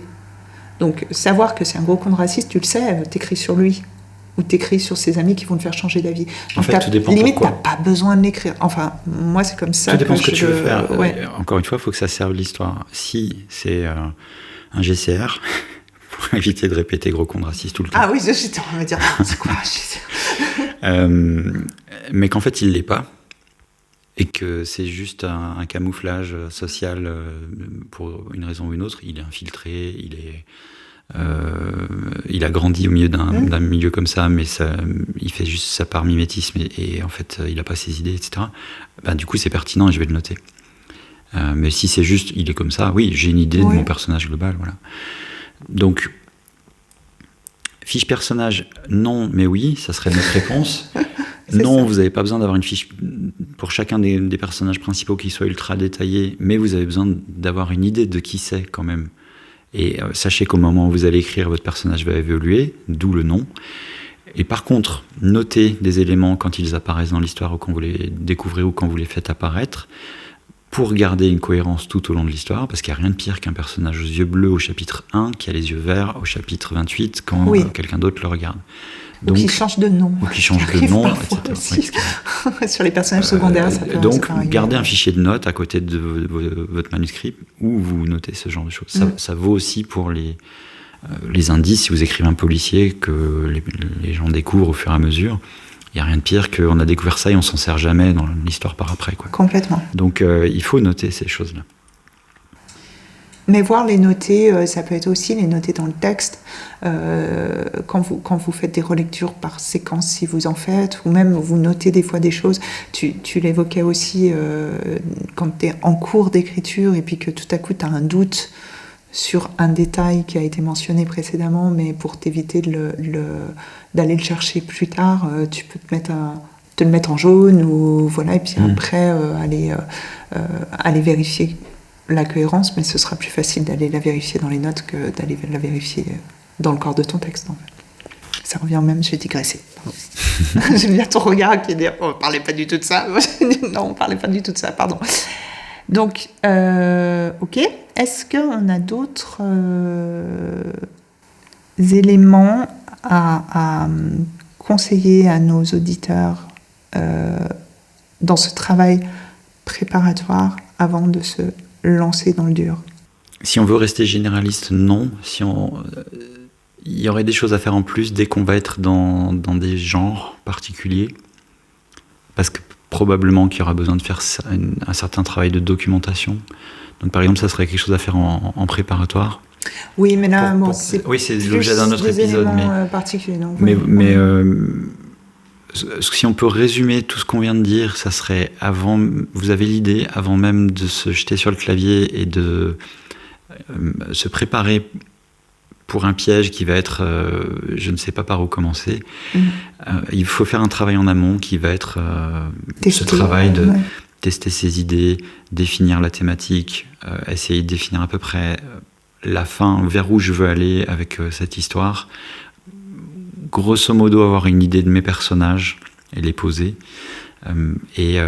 Donc, savoir que c'est un gros con de raciste, tu le sais, t'écris sur lui. Ou t'écris sur ses amis qui vont te faire changer d'avis. En fait, tout dépend limite, pourquoi. t'as pas besoin de l'écrire. Enfin, moi, c'est comme ça. Tout dépend ce que tu veux faire. Ouais. Encore une fois, il faut que ça serve l'histoire. Si c'est un GCR, pour éviter de répéter gros con de raciste tout le temps. Ah oui, j'étais en train de me dire, c'est quoi un GCR ? Mais qu'en fait, il l'est pas. Et que c'est juste un camouflage social pour une raison ou une autre. Il est infiltré, il a grandi au milieu d'un milieu comme ça, mais il fait juste ça par mimétisme et en fait il n'a pas ses idées, etc. Du coup c'est pertinent et je vais le noter. Mais si c'est juste il est comme ça, oui, j'ai une idée de mon personnage global, voilà. Donc fiche personnage, non, mais oui, ça serait notre réponse. Non, vous n'avez pas besoin d'avoir une fiche pour chacun des personnages principaux qui soit ultra détaillée, mais vous avez besoin d'avoir une idée de qui c'est quand même. Et sachez qu'au moment où vous allez écrire, votre personnage va évoluer, d'où le nom. Et par contre, notez des éléments quand ils apparaissent dans l'histoire ou quand vous les découvrez ou quand vous les faites apparaître, pour garder une cohérence tout au long de l'histoire, parce qu'il n'y a rien de pire qu'un personnage aux yeux bleus au chapitre 1 qui a les yeux verts au chapitre 28 quand quelqu'un d'autre le regarde. Donc, ou qui change de nom. Ou qui change de nom, etc. Sur les personnages secondaires, ça peut donc, gardez un fichier de notes à côté de votre manuscrit où vous notez ce genre de choses. Ça vaut aussi pour les indices, si vous écrivez un policier, que les gens découvrent au fur et à mesure. Il n'y a rien de pire qu'on a découvert ça et on s'en sert jamais dans l'histoire par après, quoi. Complètement. Donc, il faut noter ces choses-là. Mais voir les noter, ça peut être aussi les noter dans le texte, quand vous faites des relectures par séquence, si vous en faites, ou même vous notez des fois des choses. Tu l'évoquais aussi quand tu es en cours d'écriture et puis que tout à coup tu as un doute sur un détail qui a été mentionné précédemment, mais pour t'éviter d'aller le chercher plus tard, tu peux te le mettre en jaune, ou voilà, et puis après aller vérifier la cohérence, mais ce sera plus facile d'aller la vérifier dans les notes que d'aller la vérifier dans le corps de ton texte, en fait. Ça revient même, j'ai digressé. J'aime bien ton regard qui est dire, on parlait pas du tout de ça. Non, on parlait pas du tout de ça, pardon. Donc, ok. Est-ce qu'on a d'autres éléments à conseiller à nos auditeurs dans ce travail préparatoire avant de se lancer dans le dur? Si on veut rester généraliste, non. Il y aurait des choses à faire en plus dès qu'on va être dans des genres particuliers. Parce que probablement qu'il y aura besoin de faire un certain travail de documentation. Donc par exemple, ça serait quelque chose à faire en préparatoire. Oui, mais là, oui, c'est l'objet d'un autre épisode. Particulier, donc, mais si on peut résumer tout ce qu'on vient de dire, ça serait vous avez l'idée, avant même de se jeter sur le clavier et de se préparer pour un piège qui va être je ne sais pas par où commencer. Il faut faire un travail en amont qui va être ce travail de tester ses idées, définir la thématique, essayer de définir à peu près la fin, vers où je veux aller avec cette histoire. Grosso modo, avoir une idée de mes personnages et les poser, et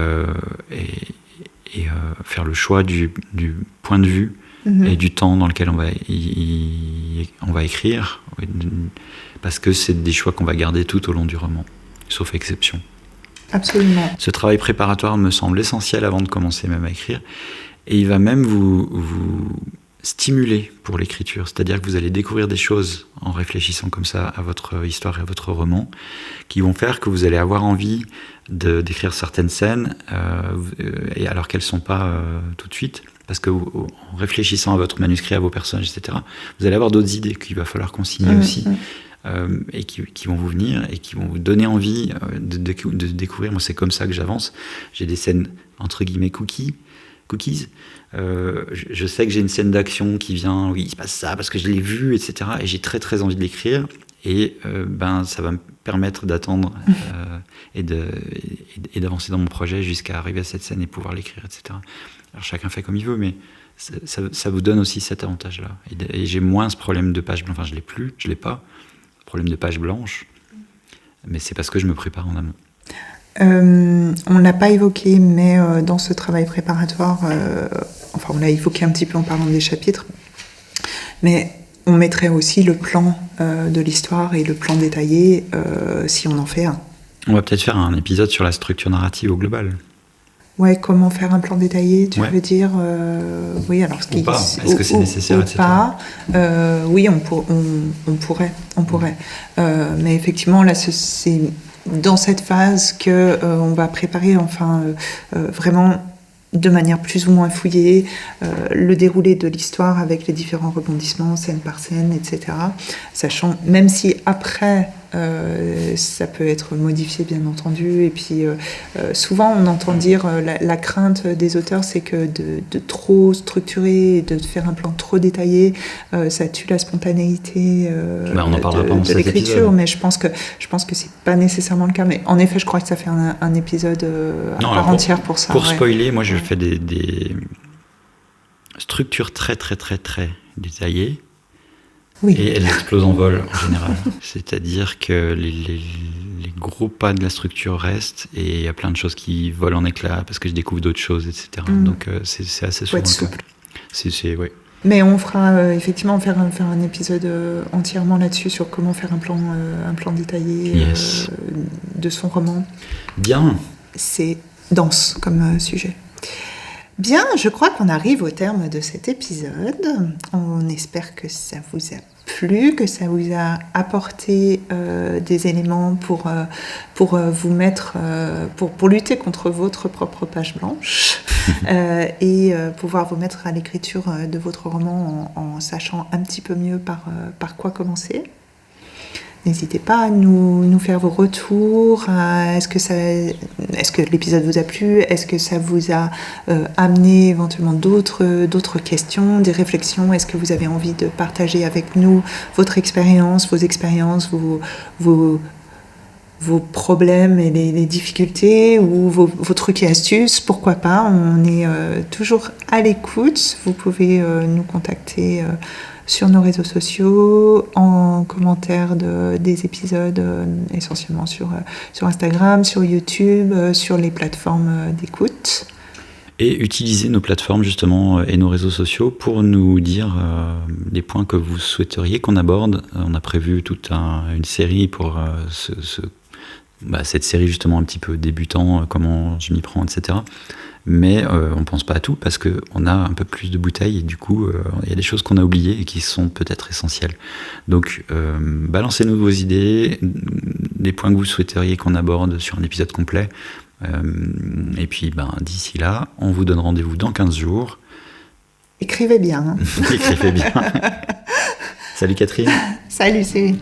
faire le choix du point de vue et du temps dans lequel on va écrire, parce que c'est des choix qu'on va garder tout au long du roman, sauf exception. Absolument. Ce travail préparatoire me semble essentiel avant de commencer même à écrire, et il va même vous stimuler pour l'écriture, c'est-à-dire que vous allez découvrir des choses en réfléchissant comme ça à votre histoire et à votre roman, qui vont faire que vous allez avoir envie d'écrire certaines scènes, et alors qu'elles ne sont pas tout de suite, parce que en réfléchissant à votre manuscrit, à vos personnages, etc., vous allez avoir d'autres idées qu'il va falloir consigner aussi, et qui vont vous venir et qui vont vous donner envie de découvrir. Moi, c'est comme ça que j'avance. J'ai des scènes entre guillemets cookies. Je sais que j'ai une scène d'action qui vient, oui, il se passe ça parce que je l'ai vu, etc. Et j'ai très très envie de l'écrire. Et ça va me permettre d'attendre et d'avancer dans mon projet jusqu'à arriver à cette scène et pouvoir l'écrire, etc. Alors chacun fait comme il veut, mais ça vous donne aussi cet avantage-là. Et j'ai moins ce problème de page blanche. Enfin, je l'ai pas. Problème de page blanche. Mais c'est parce que je me prépare en amont. On ne l'a pas évoqué, mais dans ce travail préparatoire, on l'a évoqué un petit peu en parlant des chapitres, mais on mettrait aussi le plan de l'histoire et le plan détaillé si on en fait un. On va peut-être faire un épisode sur la structure narrative au global. Ouais, comment faire un plan détaillé, tu veux dire oui, alors ou pas. Est-ce que c'est nécessaire, etc. Pas. Oui, on pourrait. Mais effectivement, là, c'est dans cette phase que on va préparer, vraiment de manière plus ou moins fouillée, le déroulé de l'histoire avec les différents rebondissements, scène par scène, etc. Sachant, même si après, ça peut être modifié, bien entendu. Et puis, souvent, on entend dire la crainte des auteurs, c'est que de trop structurer, de faire un plan trop détaillé, ça tue la spontanéité on en parlera pas dans cet l'écriture. épisode. Mais je pense que c'est pas nécessairement le cas. Mais en effet, je crois que ça fait un épisode à part entière pour ça. Pour spoiler, moi, je fais des structures très, très, très, très détaillées. Oui. Et elles explosent en vol, en général. C'est-à-dire que les gros pas de la structure restent, et il y a plein de choses qui volent en éclats parce que je découvre d'autres choses, etc. Donc c'est assez souvent le cas. Ouais. Mais on fera effectivement faire un épisode entièrement là-dessus, sur comment faire un plan détaillé de son roman. Bien. C'est dense comme sujet. Bien, je crois qu'on arrive au terme de cet épisode. On espère que ça vous a plu, que ça vous a apporté des éléments pour vous mettre, pour lutter contre votre propre page blanche et pouvoir vous mettre à l'écriture de votre roman en sachant un petit peu mieux par quoi commencer. N'hésitez pas à nous faire vos retours. Est-ce que l'épisode vous a plu ? Est-ce que ça vous a amené éventuellement d'autres questions, des réflexions ? Est-ce que vous avez envie de partager avec nous votre expérience, vos expériences, vos problèmes et les difficultés, ou vos trucs et astuces ? Pourquoi pas ? On est toujours à l'écoute. Vous pouvez nous contacter sur nos réseaux sociaux, en commentaire des épisodes, essentiellement sur Instagram, sur YouTube, sur les plateformes d'écoute. Et utiliser nos plateformes justement et nos réseaux sociaux pour nous dire les points que vous souhaiteriez qu'on aborde. On a prévu toute une série pour cette série justement un petit peu débutant, comment je m'y prends, etc. Mais on ne pense pas à tout parce qu'on a un peu plus de bouteilles et du coup il y a des choses qu'on a oubliées et qui sont peut-être essentielles. Donc balancez-nous vos idées, des points que vous souhaiteriez qu'on aborde sur un épisode complet. Et puis, d'ici là, on vous donne rendez-vous dans 15 jours. Écrivez bien. Écrivez bien. Salut Catherine. Salut Céline.